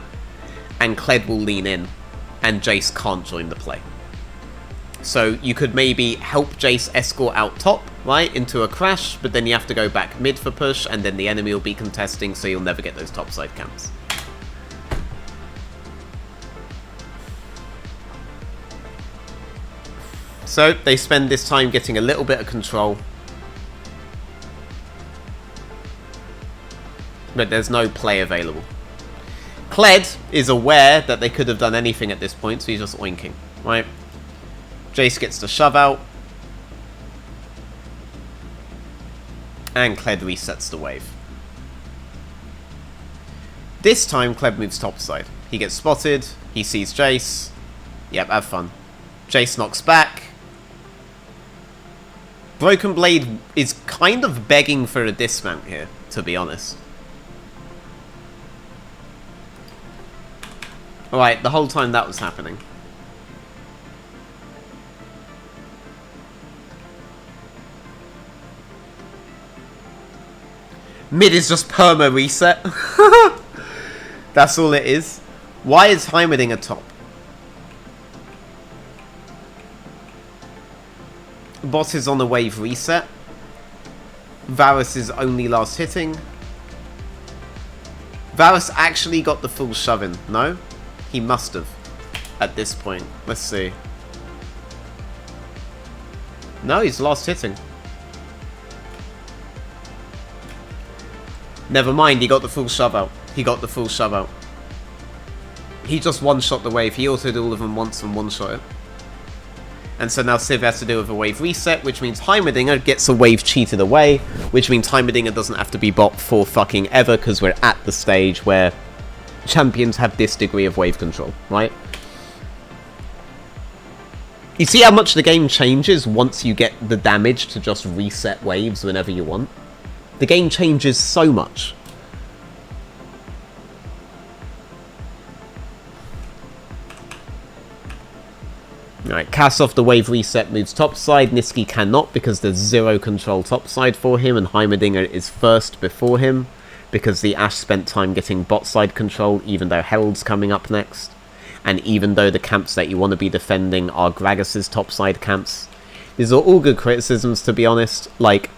and Kled will lean in, and Jace can't join the play. So you could maybe help Jace escort out top, right, into a crash, but then you have to go back mid for push, and then the enemy will be contesting, so you'll never get those topside camps. So they spend this time getting a little bit of control. But there's no play available. Kled is aware that they could have done anything at this point, so he's just oinking. right? Jace gets the shove out. And Kled resets the wave. This time, Kled moves topside. He gets spotted. He sees Jace. Yep, have fun. Jace knocks back. Broken Blade is kind of begging for a dismount here, to be honest. Alright, the whole time that was happening. Mid is just perma reset. That's all it is. Why is Heimerdinger top? Bot is on the wave reset. Varus is only last hitting. Varus actually got the full shove in. No? He must have. At this point. Let's see. No, he's last hitting. Never mind, he got the full shove out. He got the full shove out. He just one-shot the wave. He autoed all of them once and one-shot it. And so now Civ has to do with a wave reset, which means Heimerdinger gets a wave cheated away, which means Heimerdinger doesn't have to be bot for fucking ever, because we're at the stage where champions have this degree of wave control, right? You see how much the game changes once you get the damage to just reset waves whenever you want? The game changes so much. Alright, cast off the wave reset, moves topside. Niski cannot because there's zero control topside for him, and Heimerdinger is first before him because the Ashe spent time getting bot side control, even though Herald's coming up next. And even though the camps that you want to be defending are Gragas's topside camps. These are all good criticisms, to be honest. Like,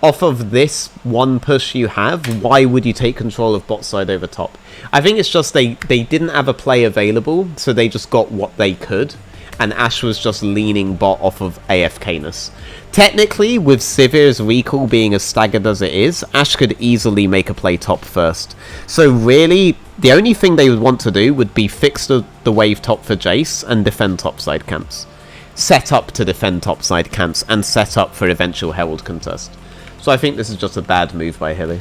off of this one push you have, why would you take control of bot side over top? I think it's just they didn't have a play available, so they just got what they could. And Ashe was just leaning bot off of AFK-ness. Technically, with Sivir's recall being as staggered as it is, Ashe could easily make a play top first. So really, the only thing they would want to do would be fix the wave top for Jace and defend topside camps. Set up to defend topside camps and set up for eventual Herald contest. So I think this is just a bad move by Hilly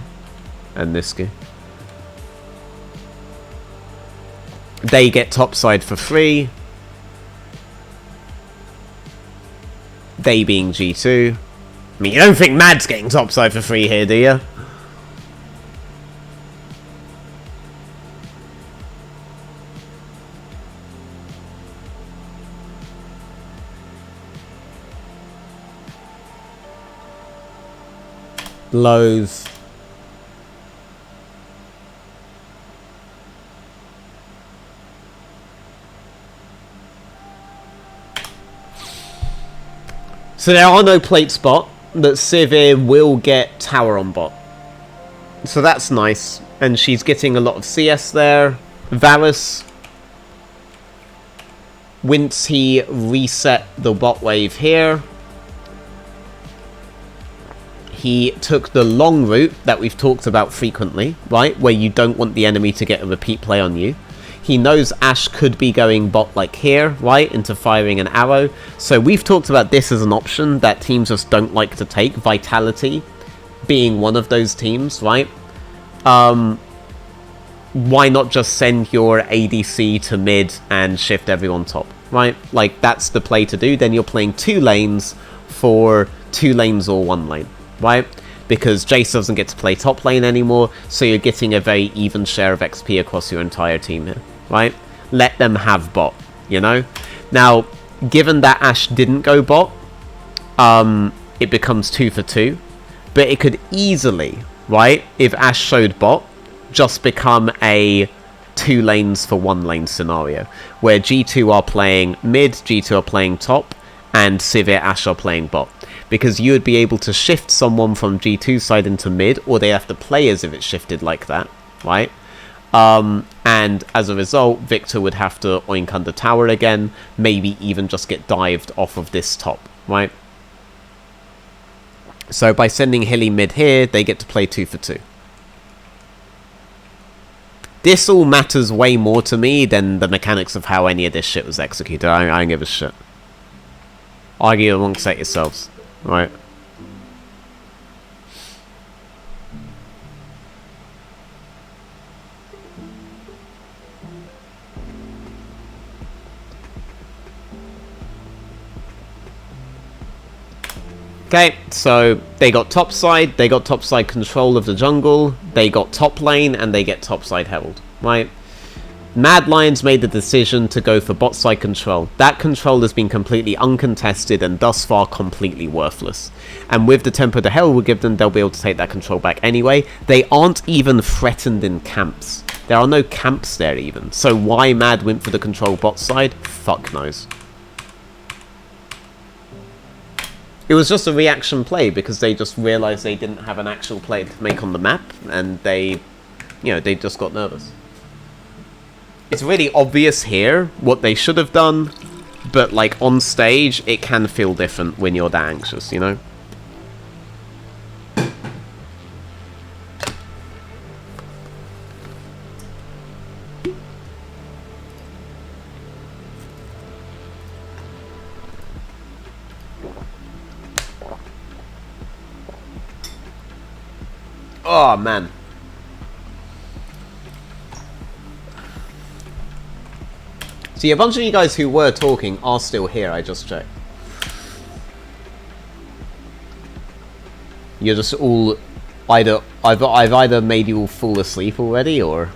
and Niski. They get topside for free. They being G2. I mean, you don't think Mad's getting topside for free here, do you? Lows. So there are no plate spot, but Sivir will get tower on bot. So that's nice. And she's getting a lot of CS there. Varus. Once he reset the bot wave here, he took the long route that we've talked about frequently, right? Where you don't want the enemy to get a repeat play on you. He knows Ashe could be going bot like here, right? Into firing an arrow. So we've talked about this as an option that teams just don't like to take. Vitality being one of those teams, right? Why not just send your ADC to mid and shift everyone top, right? Like, that's the play to do. Then you're playing 2 lanes for 2 lanes or 1 lane, right? Because Jace doesn't get to play top lane anymore, so you're getting a very even share of XP across your entire team here, right? Let them have bot, you know? Now, given that Ashe didn't go bot, it becomes 2 for 2. But it could easily, right, if Ashe showed bot, just become a 2 lanes for 1 lane scenario, where G2 are playing mid, G2 are playing top, and Sivir Ashe are playing bot. Because you would be able to shift someone from G2 side into mid, or they have to play as if it's shifted like that, right? And as a result, Victor would have to oink under tower again, maybe even just get dived off of this top, right? So by sending Hilly mid here, they get to play 2 for 2. This all matters way more to me than the mechanics of how any of this shit was executed. I don't give a shit. Argue amongst it yourselves. Right. Okay, so they got topside control of the jungle, they got top lane, and they get topside herald, right? Mad Lions made the decision to go for bot side control. That control has been completely uncontested and thus far completely worthless. And with the tempo the herald will give them, they'll be able to take that control back anyway. They aren't even threatened in camps. There are no camps there even. So why Mad went for the control bot side? Fuck knows. It was just a reaction play because they just realized they didn't have an actual play to make on the map, and they just got nervous. It's really obvious here what they should have done, but like on stage, it can feel different when you're that anxious, you know? Oh, man. See, a bunch of you guys who were talking are still here, I just checked. You're just all... I've either made you all fall asleep already, or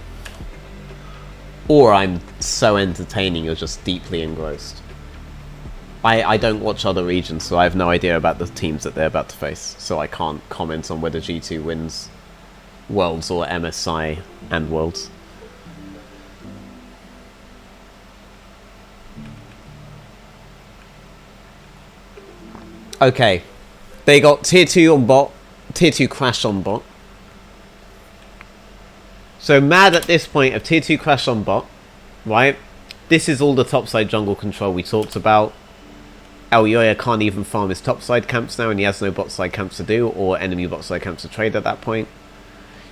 I'm so entertaining you're just deeply engrossed. I don't watch other regions, so I have no idea about the teams that they're about to face, so I can't comment on whether G2 wins Worlds or MSI and Worlds. Okay, they got tier 2 on bot, tier 2 crash on bot. So Mad at this point of tier 2 crash on bot, right? This is all the topside jungle control we talked about. Elyoya can't even farm his topside camps now, and he has no botside camps to do, or enemy botside camps to trade at that point.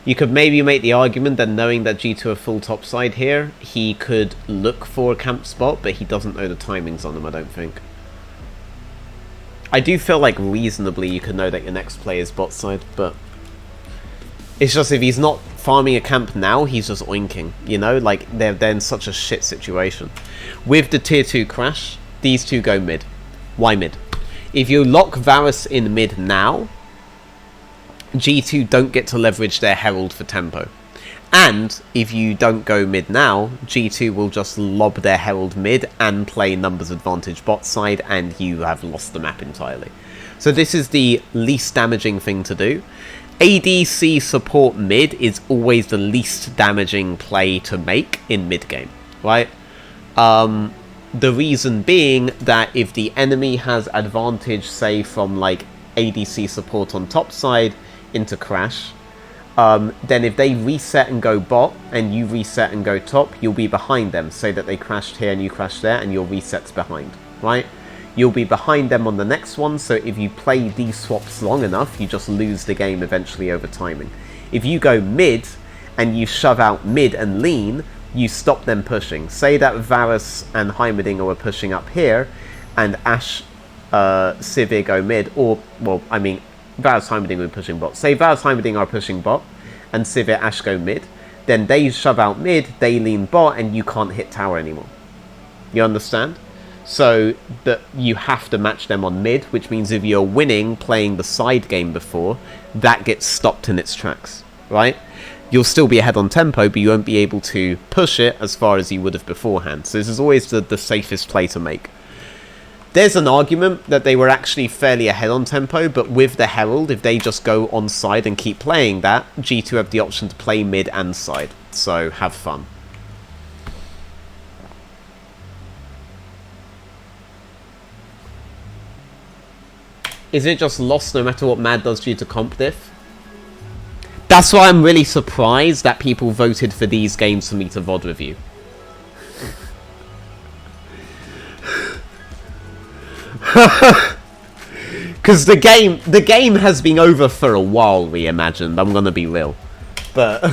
You could maybe make the argument that knowing that G2 are full topside here, he could look for a camp spot, but he doesn't know the timings on them, I don't think. I do feel like reasonably you could know that your next play is bot side, but it's just if he's not farming a camp now, he's just oinking, you know? Like, they're in such a shit situation. With the tier 2 crash, these two go mid. Why mid? If you lock Varus in mid now, G2 don't get to leverage their herald for tempo. And if you don't go mid now, G2 will just lob their herald mid and play numbers advantage bot side, and you have lost the map entirely. So this is the least damaging thing to do. ADC support mid is always the least damaging play to make in mid game, right? The reason being that if the enemy has advantage, say from like ADC support on top side into crash, then if they reset and go bot and you reset and go top, you'll be behind them. Say that they crashed here and you crashed there, and your reset's behind, right? You'll be behind them on the next one, so if you play these swaps long enough, you just lose the game eventually over timing. If you go mid and you shove out mid and lean, you stop them pushing. Say that Varus and Heimerdinger were pushing up here, and Ashe, Sivir go mid, or, well, I mean, Varus Heimerdinger were pushing bot. Say Varus Heimerdinger are pushing bot, and Sivir Ashe go mid, then they shove out mid, they lean bot, and you can't hit tower anymore. You understand? So that you have to match them on mid, which means if you're winning playing the side game before, that gets stopped in its tracks, right? You'll still be ahead on tempo, but you won't be able to push it as far as you would have beforehand. So this is always the safest play to make. There's an argument that they were actually fairly ahead on tempo, but with the Herald, if they just go on side and keep playing that, G2 have the option to play mid and side. So have fun. Is it just lost no matter what Mad does due to comp diff? That's why I'm really surprised that people voted for these games for me to VOD review. Because the game has been over for a while, reimagined, I'm gonna be real. But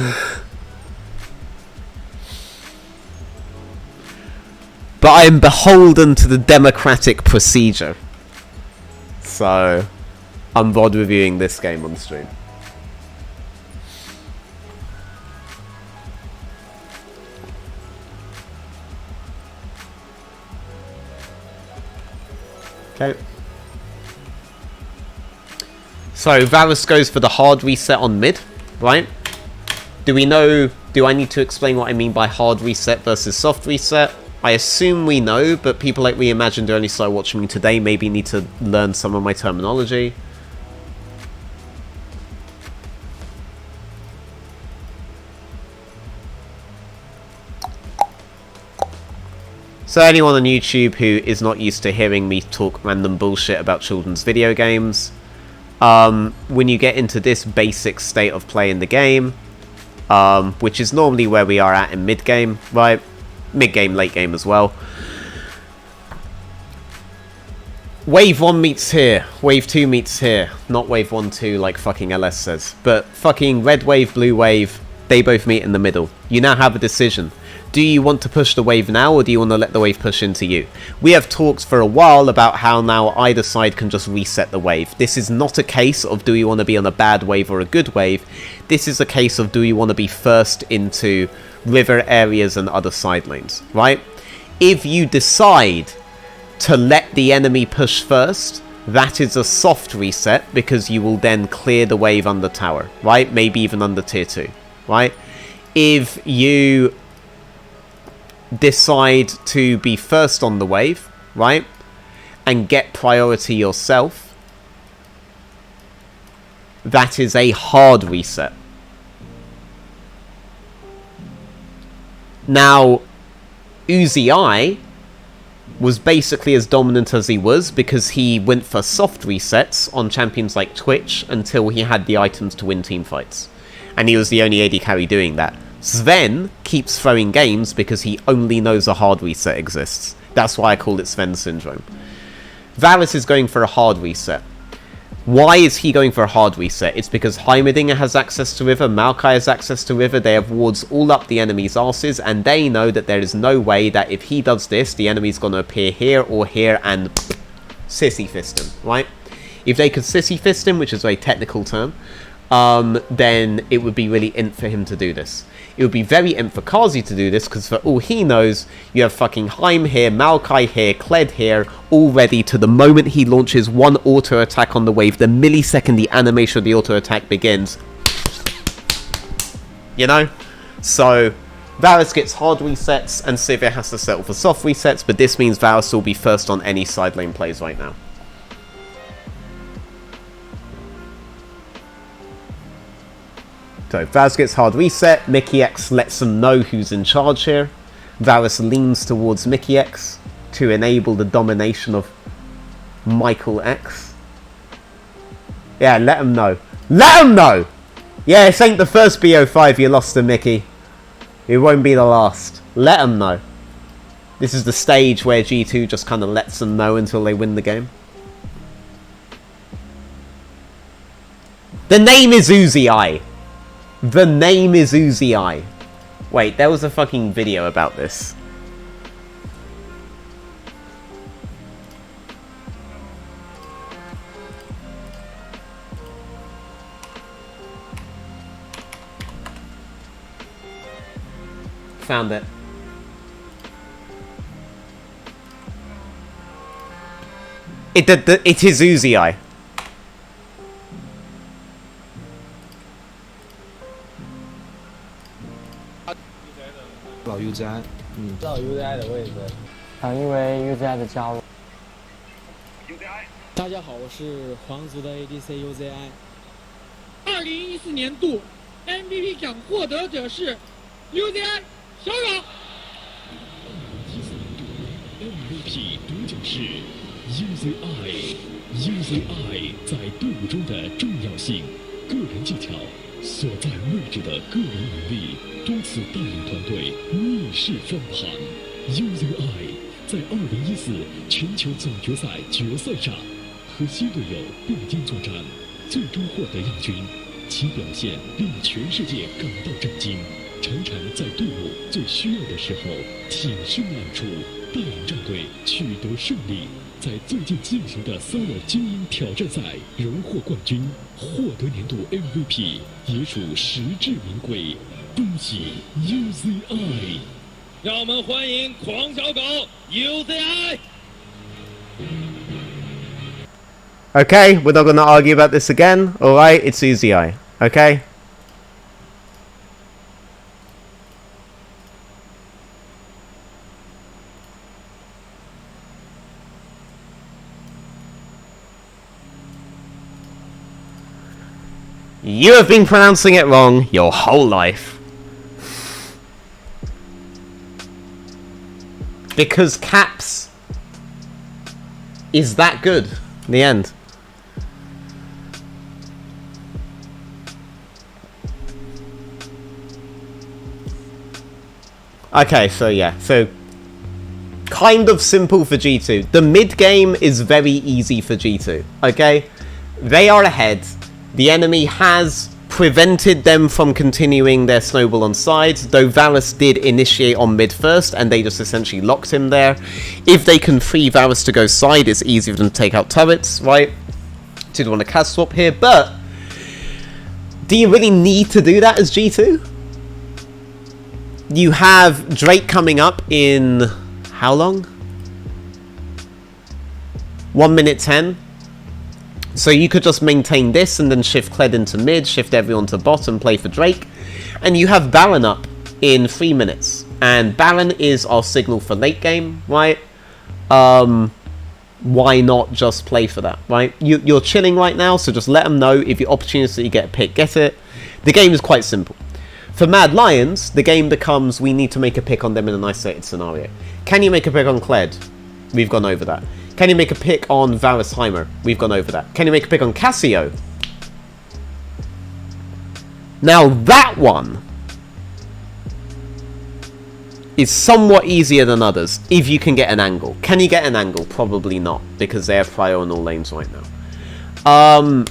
but I am beholden to the democratic procedure. So, I'm VOD reviewing this game on stream. Okay. So, Varus goes for the hard reset on mid, right? Do we know... Do I need to explain what I mean by hard reset versus soft reset? I assume we know, but people like Reimagined who only started watching me today maybe need to learn some of my terminology. So anyone on YouTube who is not used to hearing me talk random bullshit about children's video games, when you get into this basic state of play in the game, which is normally where we are at in mid-game, right? Mid-game, late-game as well. Wave 1 meets here, Wave 2 meets here. Not Wave 1, 2 like fucking LS says. But fucking red wave, blue wave, they both meet in the middle. You now have a decision. Do you want to push the wave now, or do you want to let the wave push into you? We have talked for a while about how now either side can just reset the wave. This is not a case of do you want to be on a bad wave or a good wave. This is a case of do you want to be first into river areas and other side lanes, right? If you decide to let the enemy push first, that is a soft reset, because you will then clear the wave under tower, right? Maybe even under tier 2, right? If you decide to be first on the wave, right, and get priority yourself, that is a hard reset. Now, Uzi was basically as dominant as he was because he went for soft resets on champions like Twitch until he had the items to win team fights. And he was the only AD carry doing that. Sven keeps throwing games because he only knows a hard reset exists. That's why I call it Sven syndrome. Varus is going for a hard reset. Why is he going for a hard reset? It's because Heimerdinger has access to river, Maokai has access to river, they have wards all up the enemy's arses, and they know that there is no way that if he does this, the enemy's going to appear here or here and sissy fist him, right? If they could sissy fist him, which is a very technical term, then it would be really int for him to do this. It would be very int for Kazi to do this, because for all he knows, you have fucking Heim here, Maokai here, Kled here, all ready to the moment he launches one auto attack on the wave, the millisecond the animation of the auto attack begins. You know? So, Varus gets hard resets, and Sivir has to settle for soft resets, but this means Varus will be first on any side lane plays right now. So Varus gets hard reset, Mickey X lets them know who's in charge here. Varus leans towards Mickey X to enable the domination of Michael X. Yeah, let him know. Let him know! Yeah, this ain't the first BO5 you lost to Mickey. It won't be the last. Let him know. This is the stage where G2 just kind of lets them know until they win the game. The name is Uzi. The name is Uzi. Wait, there was a fucking video about this. Found it. It is Uzi. 老 UZI， 到 UZI 的位置，因为 UZI 的加入。大家好，我是皇族的 ADC UZI。2014年度 MVP 奖获得者是 UZI 小冉。MVP 得奖是 UZI。UZI 在队伍中的重要性，个人技巧，所在位置的个人能力，多次带领团队逆势翻盘。UZI 在2014全球总决赛决赛上和新队友并肩作战，最终获得亚军，其表现令全世界感到震惊。常常在队伍最需要的时候挺身而出，带领战队取得胜利。在最近进行的 Solo 精英挑战赛荣获冠军，获得年度 MVP， 也属实至名归。恭喜 UZI！ 让我们欢迎狂小狗 UZI。 Okay, we're not going to argue about this again. Alright, it's UZI. Okay? You have been pronouncing it wrong your whole life. Because Caps is that good in the end. Okay, so yeah, so kind of simple for G2. The mid game is very easy for G2, okay? They are ahead. The enemy has prevented them from continuing their snowball on sides, though Varus did initiate on mid first, and they just essentially locked him there. If they can free Varus to go side, it's easier for them to take out turrets, right? Did want a cast swap here, but do you really need to do that as G2? You have Drake coming up in how long? 1 minute 10. So you could just maintain this and then shift Kled into mid, shift everyone to bot and play for Drake. And you have Baron up in 3 minutes. And Baron is our signal for late game, right? Why not just play for that, right? You're chilling right now, so just let them know if your opportunity to get a pick, get it. The game is quite simple. For Mad Lions, the game becomes we need to make a pick on them in an isolated scenario. Can you make a pick on Kled? We've gone over that. Can you make a pick on Varisheimer? We've gone over that. Can you make a pick on Cassio? Now that one is somewhat easier than others if you can get an angle. Can you get an angle? Probably not, because they have prior on all lanes right now.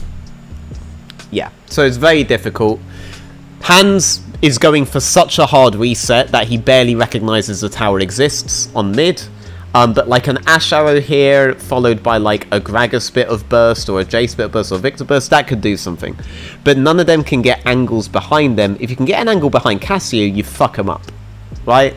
Yeah, so it's very difficult. Hans is going for such a hard reset that he barely recognizes the tower exists on mid. But like an Ash Arrow here, followed by like a Gragas bit of burst, or a Jace bit of burst, or Victor burst, that could do something. But none of them can get angles behind them. If you can get an angle behind Cassio, you fuck them up, right?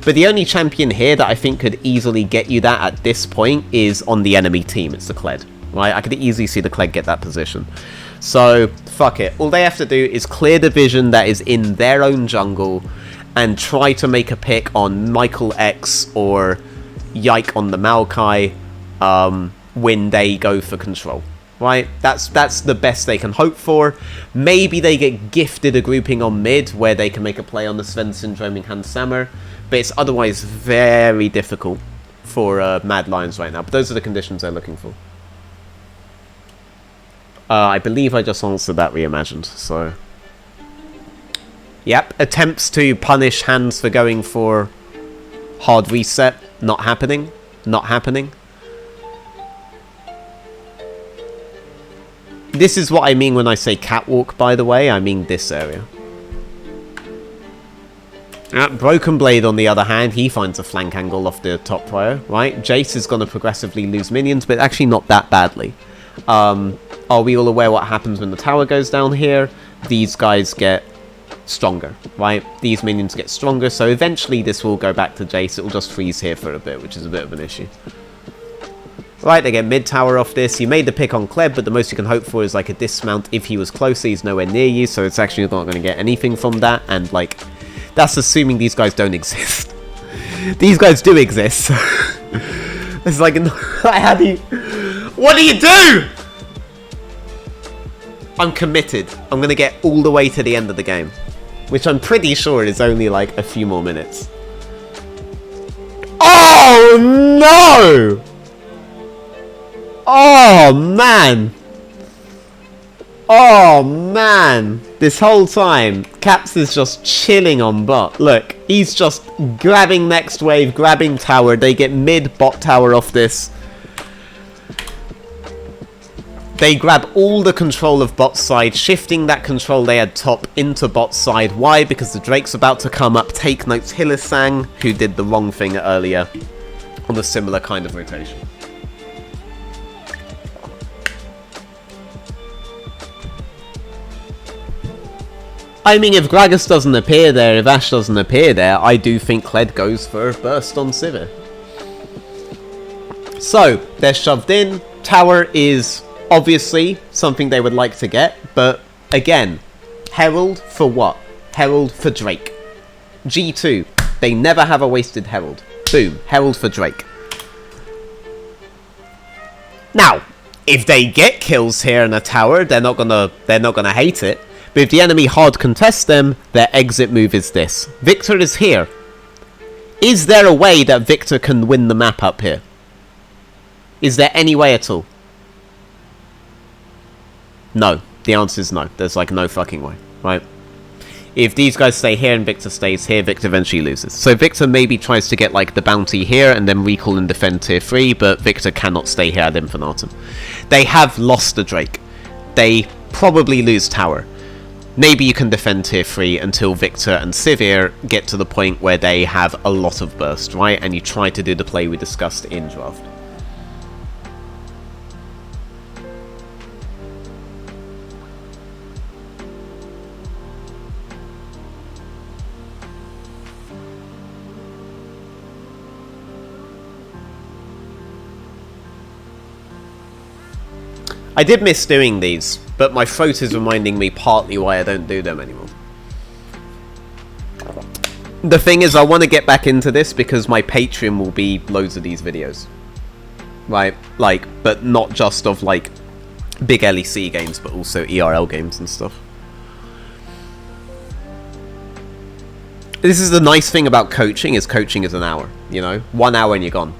But the only champion here that I think could easily get you that at this point is on the enemy team. It's the Kled, right? I could easily see the Kled get that position. So, fuck it. All they have to do is clear the vision that is in their own jungle and try to make a pick on Michael X or Yike on the Maokai when they go for control, right? That's the best they can hope for. Maybe they get gifted a grouping on mid where they can make a play on the Sven Syndroming Hans Sammer, but it's otherwise very difficult for Mad Lions right now. But those are the conditions they're looking for. I believe I just answered that reimagined, so... Yep, attempts to punish Hans for going for hard reset. Not happening. Not happening. This is what I mean when I say catwalk, by the way. I mean this area. Broken Blade, on the other hand, he finds a flank angle off the top prior, right? Jace is going to progressively lose minions, but actually not that badly. Are we all aware what happens when the tower goes down here? These guys get stronger, right? These minions get stronger, so eventually this will go back to Jace. It will just freeze here for a bit, which is a bit of an issue. Right, they get mid tower off this. You made the pick on Kled, but the most you can hope for is like a dismount if he was closer. He's nowhere near you, so it's actually not going to get anything from that, and like, that's assuming these guys don't exist. These guys do exist. It's like, how do you... What do you do? I'm committed. I'm going to get all the way to the end of the game, which I'm pretty sure is only like a few more minutes. Oh no! Oh man! Oh man! This whole time, Caps is just chilling on bot. Look, he's just grabbing next wave, grabbing tower. They get mid bot tower off this. They grab all the control of bot side, shifting that control they had top into bot side. Why? Because the Drake's about to come up. Take notes, Hillisang, who did the wrong thing earlier on a similar kind of rotation. I mean, if Gragas doesn't appear there, if Ashe doesn't appear there, I do think Kled goes for a burst on Sivir. So, they're shoved in. Tower is obviously something they would like to get, but again, Herald for what? Herald for Drake. G2, they never have a wasted Herald. Boom, Herald for Drake. Now, if they get kills here in a tower, they're not gonna hate it. But if the enemy hard contests them, their exit move is this. Victor is here. Is there a way that Victor can win the map up here? Is there any way at all? No. The answer is no. There's like no fucking way, right? If these guys stay here and Victor stays here, Victor eventually loses. So Victor maybe tries to get like the bounty here and then recall and defend tier 3, but Victor cannot stay here ad infinitum. They have lost the Drake. They probably lose tower. Maybe you can defend tier 3 until Victor and Sivir get to the point where they have a lot of burst, right? And you try to do the play we discussed in draft. I did miss doing these, but my throat is reminding me partly why I don't do them anymore. The thing is, I want to get back into this because my Patreon will be loads of these videos. Right? Like, but not just of, like, big LEC games, but also ERL games and stuff. This is the nice thing about coaching is an hour, you know? 1 hour and you're gone.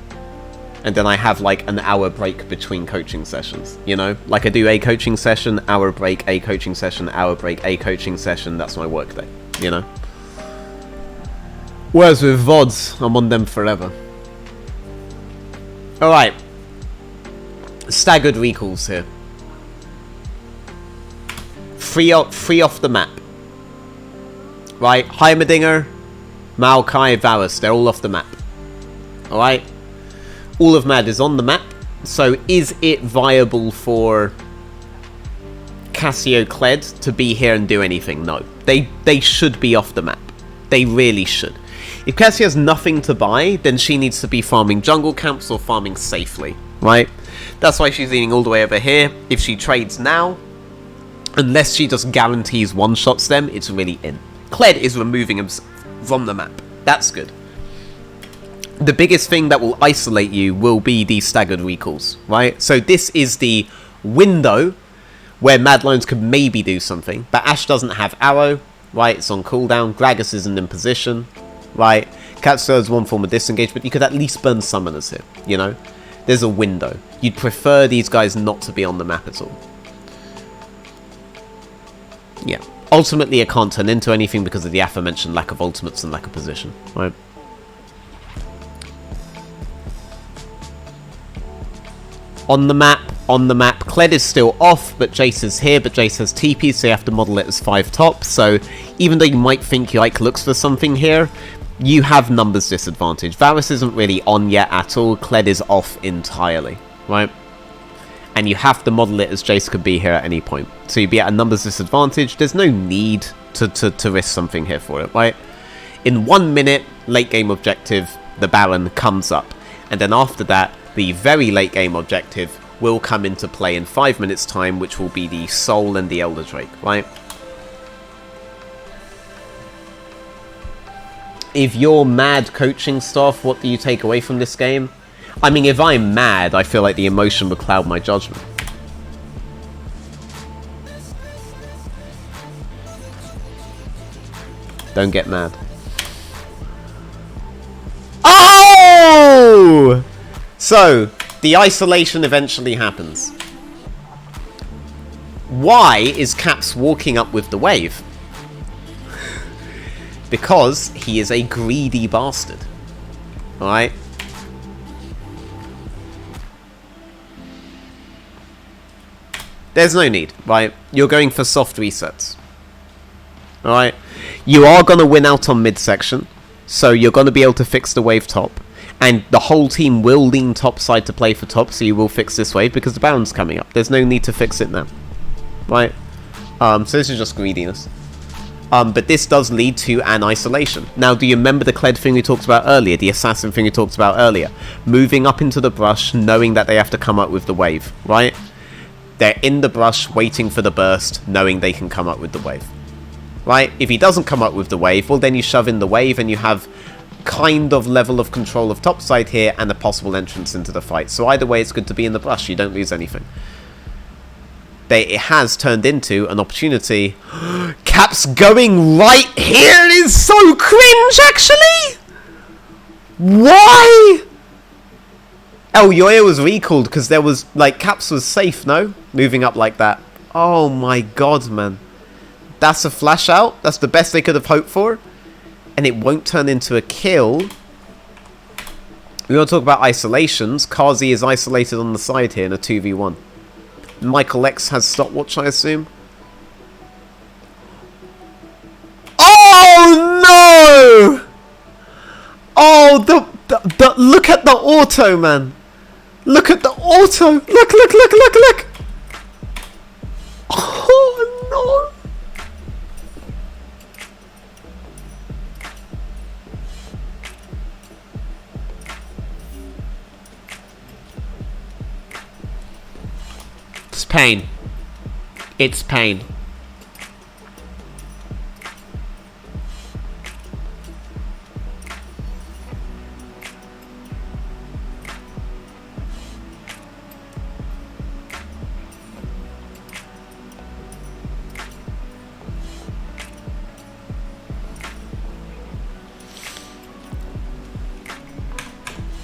And then I have like an hour break between coaching sessions, you know? Like I do a coaching session, hour break, a coaching session, hour break, a coaching session. That's my work day, you know? Whereas with VODs, I'm on them forever. Alright. Staggered recalls here. Free off the map. Right? Heimerdinger, Maokai, Varus, they're all off the map. Alright? All of Mad is on the map, so is it viable for Cassio Kled to be here and do anything? No. They should be off the map. They really should. If Cassie has nothing to buy, then she needs to be farming jungle camps or farming safely, right? That's why she's leaning all the way over here. If she trades now, unless she just guarantees one-shots them, it's really in. Kled is removing him from the map. That's good. The biggest thing that will isolate you will be these staggered recalls, right? So this is the window where Mad Lions could maybe do something, but Ashe doesn't have arrow, right? It's on cooldown. Gragas isn't in position, right? Katsuo has one form of disengagement. You could at least burn summoners here, you know? There's a window. You'd prefer these guys not to be on the map at all. Yeah. Ultimately, it can't turn into anything because of the aforementioned lack of ultimates and lack of position, right? On the map, Kled is still off, but Jace is here, but Jace has TP, so you have to model it as 5 top, so even though you might think Yike looks for something here, you have numbers disadvantage. Varus isn't really on yet at all, Kled is off entirely, right? And you have to model it as Jace could be here at any point. So you'd be at a numbers disadvantage, there's no need to risk something here for it, right? In 1 minute, late game objective, the Baron comes up, and then after that, the very late game objective will come into play in 5 minutes time, which will be the Soul and the Elder Drake, right? If you're mad coaching staff, what do you take away from this game? I mean, if I'm mad, I feel like the emotion would cloud my judgment. Don't get mad. Oh! So, the isolation eventually happens. Why is Caps walking up with the wave? Because he is a greedy bastard. Alright? There's no need, right? You're going for soft resets. Alright? You are going to win out on midsection, so you're going to be able to fix the wave top. And the whole team will lean topside to play for top, so you will fix this wave because the Baron's coming up. There's no need to fix it now. Right? So this is just greediness. But this does lead to an isolation. Now, do you remember the Kled thing we talked about earlier? The assassin thing we talked about earlier? Moving up into the brush, knowing that they have to come up with the wave, right? They're in the brush, waiting for the burst, knowing they can come up with the wave. Right? If he doesn't come up with the wave, well then you shove in the wave and you have kind of level of control of topside here and a possible entrance into the fight. So either way, it's good to be in the brush. You don't lose anything. It has turned into an opportunity. Caps going right here is so cringe, actually! Why? Elyoya was recalled because there was, like, Caps was safe, no? Moving up like that. Oh my god, man. That's a flash out. That's the best they could have hoped for. And it won't turn into a kill. We want to talk about isolations. Kazi is isolated on the side here in a 2v1. Michael X has stopwatch, I assume. Oh no! Oh, the look at the auto, man. Look at the auto. Look. Oh no. It's pain. It's pain.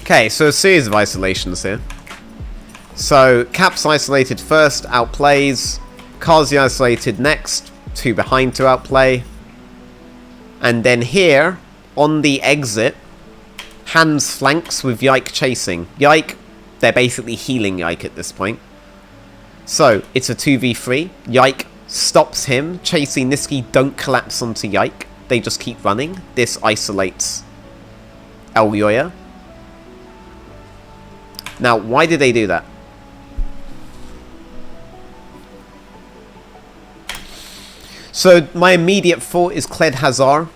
Okay, so a series of isolations here. So, Caps isolated first, outplays. Kazi isolated next, 2 behind to outplay. And then here, on the exit, Hans flanks with Yike chasing. Yike, they're basically healing Yike at this point. So, it's a 2v3. Yike stops him. Chasing Niski don't collapse onto Yike. They just keep running. This isolates Elyoya. Now, why did they do that? So, my immediate thought is Kled Hazard.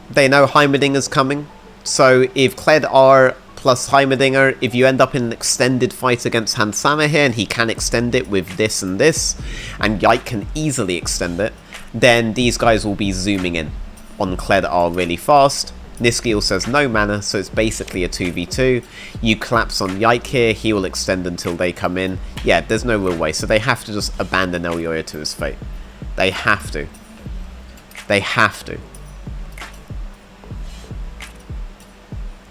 They know Heimerdinger's coming. So, if Kled R plus Heimerdinger, if you end up in an extended fight against Hansama here, and he can extend it with this and this, and Yike can easily extend it, then these guys will be zooming in on Kled R really fast. Niski also has no mana, so it's basically a 2v2. You collapse on Yike here, he will extend until they come in. Yeah, there's no real way, so they have to just abandon Elyoya to his fate. They have to. They have to.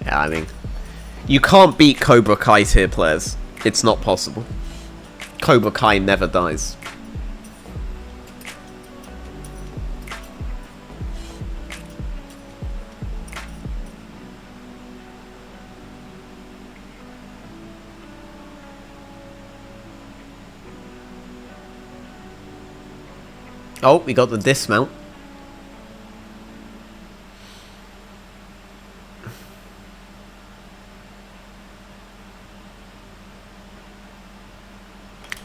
Yeah, I mean, you can't beat Cobra Kai tier players. It's not possible. Cobra Kai never dies. Oh, we got the dismount.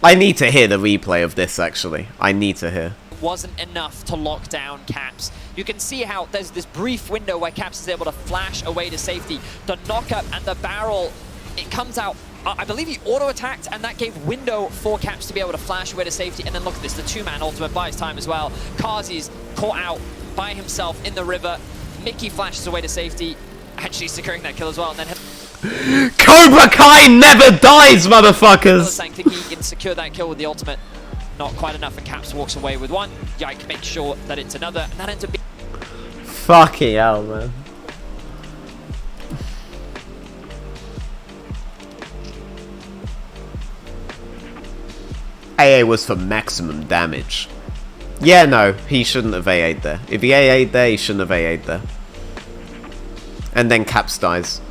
I need to hear the replay of this, actually. I need to hear. Wasn't enough to lock down Caps. You can see how there's this brief window where Caps is able to flash away to safety. The knockup and the barrel, it comes out. I believe he auto-attacked, and that gave window for Caps to be able to flash away to safety. And then look at this, the 2-man ultimate buys time as well. Kazi's caught out by himself in the river. Mickey flashes away to safety, actually securing that kill as well. And then Cobra Kai never dies, motherfuckers! Thinking he can secure that kill with the ultimate. Not quite enough, and Caps walks away with one. Yike makes sure that it's another, and that ends up being... Fucking hell, man. AA was for maximum damage. Yeah, no, he shouldn't have AA'd there. If he AA'd there, he shouldn't have AA'd there. And then Caps dies.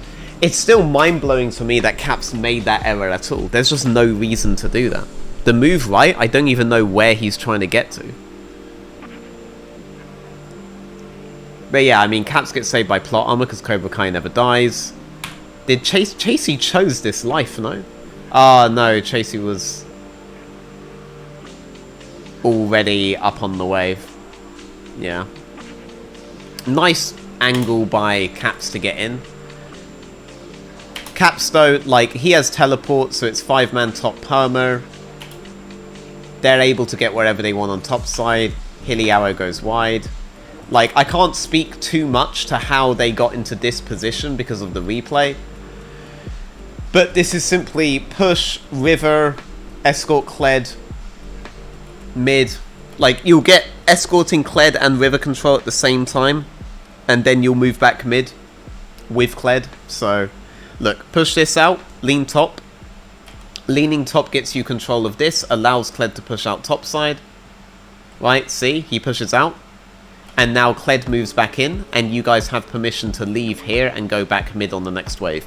It's still mind-blowing to me that Caps made that error at all. There's just no reason to do that. the move right, I don't even know where he's trying to get to. But yeah, I mean, Caps gets saved by plot armor because Cobra Kai never dies. Did Chasey chose this life, no? Oh, no, Chasey was already up on the wave. Yeah. Nice angle by Caps to get in. Caps, though, like, he has teleport, so it's 5-man top perma. They're able to get wherever they want on top side. Hilly arrow goes wide. Like, I can't speak too much to how they got into this position because of the replay. But this is simply push, river, escort Kled, mid. Like, you'll get escorting Kled and river control at the same time. And then you'll move back mid with Kled. So, look, push this out, lean top. Leaning top gets you control of this, allows Kled to push out top side. Right, see? He pushes out. And now Kled moves back in, and you guys have permission to leave here and go back mid on the next wave.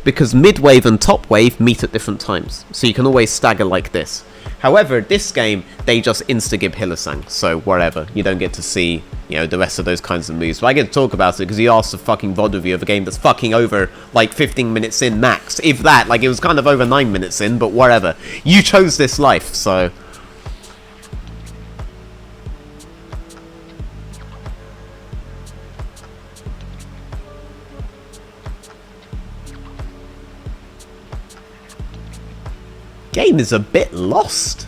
Because mid wave and top wave meet at different times, so you can always stagger like this. However, this game, they just insta-gib Hylissang, so whatever. You don't get to see, you know, the rest of those kinds of moves. But I get to talk about it because you asked a fucking VOD review of a game that's fucking over, like, 15 minutes in max. If that, like, it was kind of over 9 minutes in, but whatever. You chose this life, so... Game is a bit lost.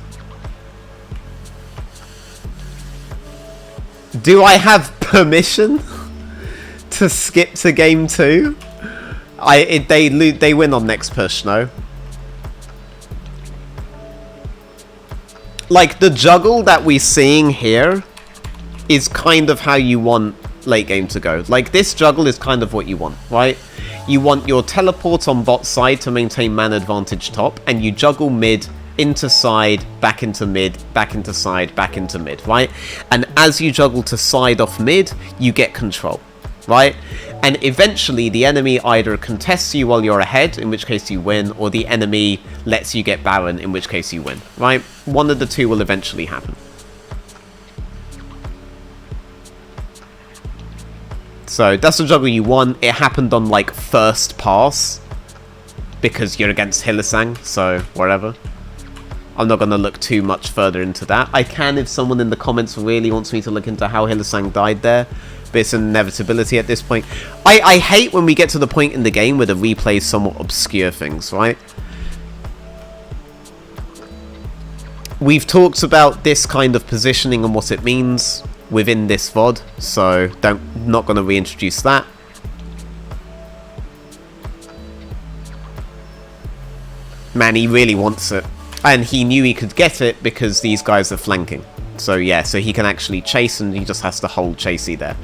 Do I have permission to skip to game 2? They win on next push, no? Like, the juggle that we're seeing here is kind of how you want late game to go. Like, this juggle is kind of what you want, right? You want your teleport on bot side to maintain man advantage top, and you juggle mid, into side, back into mid, back into side, back into mid, right? And as you juggle to side off mid, you get control, right? And eventually the enemy either contests you while you're ahead, in which case you win, or the enemy lets you get Baron, in which case you win, right? One of the two will eventually happen. So that's the juggle you want. It happened on, like, first pass because you're against Hylissang, so whatever. I'm not going to look too much further into that. I can if someone in the comments really wants me to look into how Hylissang died there, but it's an inevitability at this point. I hate when we get to the point in the game where the replays somewhat obscure things, right? We've talked about this kind of positioning and what it means within this VOD, so not going to reintroduce that. Man, he really wants it. And he knew he could get it because these guys are flanking. So yeah, so he can actually chase, and he just has to hold Chasey there.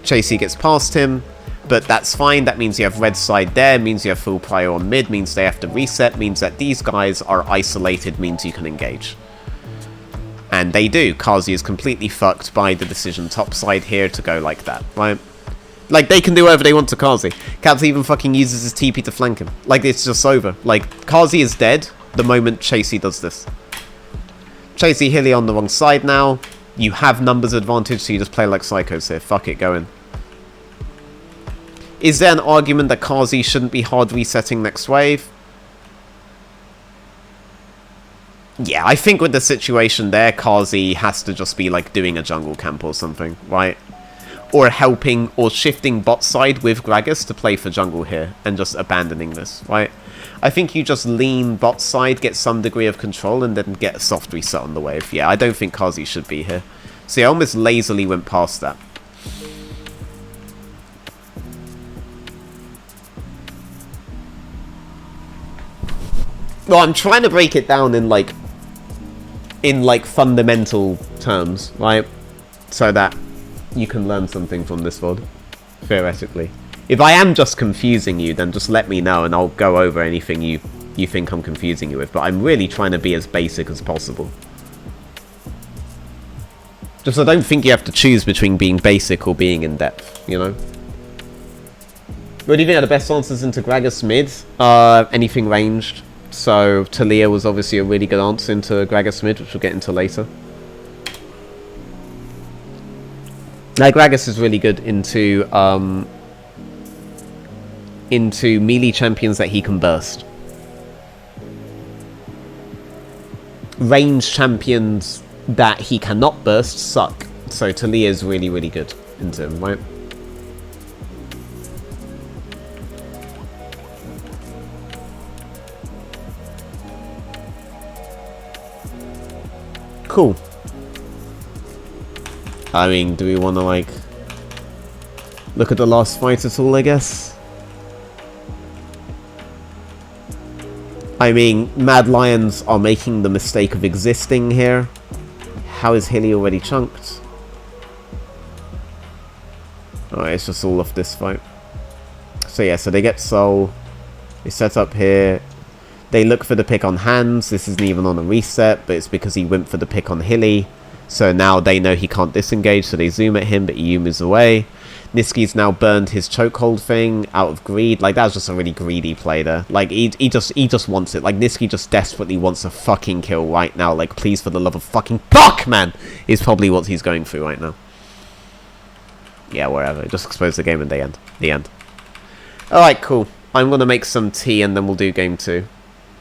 Chasey gets past him, but that's fine. That means you have red side there, means you have full prio on mid, means they have to reset, means that these guys are isolated, means you can engage. And they do. Kazi is completely fucked by the decision topside here to go like that, right? Like, they can do whatever they want to Kazi. Caps even fucking uses his TP to flank him. Like, it's just over. Like, Kazi is dead the moment Chasey does this. Chasey Hilly on the wrong side now. You have numbers advantage, so you just play like psychos here. Fuck it, go in. Is there an argument that Kazi shouldn't be hard resetting next wave? Yeah, I think with the situation there, Kazi has to just be, like, doing a jungle camp or something, right? Or helping, or shifting bot side with Gragas to play for jungle here, and just abandoning this, right? I think you just lean bot side, get some degree of control, and then get a soft reset on the wave. Yeah, I don't think Kazi should be here. See, I almost lazily went past that. Well, I'm trying to break it down in, like, fundamental terms, right? So that you can learn something from this VOD, theoretically. If I am just confusing you, then just let me know and I'll go over anything you think I'm confusing you with. But I'm really trying to be as basic as possible. Just I don't think you have to choose between being basic or being in depth, you know? What do you think are the best answers into Gragas mid? Anything ranged. So Talia was obviously a really good answer into Gragas mid, which we'll get into later. Now Gragas is really good into melee champions that he can burst. Range champions that he cannot burst suck. So Talia is really, really good into him, right? Cool. I mean, do we want to, like, look at the last fight at all, I guess? I mean, Mad Lions are making the mistake of existing here. How is Hilly already chunked? Alright, it's just all off this fight. So yeah, so they get Soul. They set up here. They look for the pick on Hands. This isn't even on a reset, but it's because he went for the pick on Hilly. So now they know he can't disengage, so they zoom at him, but EU moves away. Niski's now burned his chokehold thing out of greed. Like, that was just a really greedy play there. Like, he just wants it. Like, Niski just desperately wants a fucking kill right now. Like, please, for the love of fucking fuck, man! Is probably what he's going through right now. Yeah, wherever. Just expose the game and the end. Alright, cool. I'm gonna make some tea and then we'll do game 2.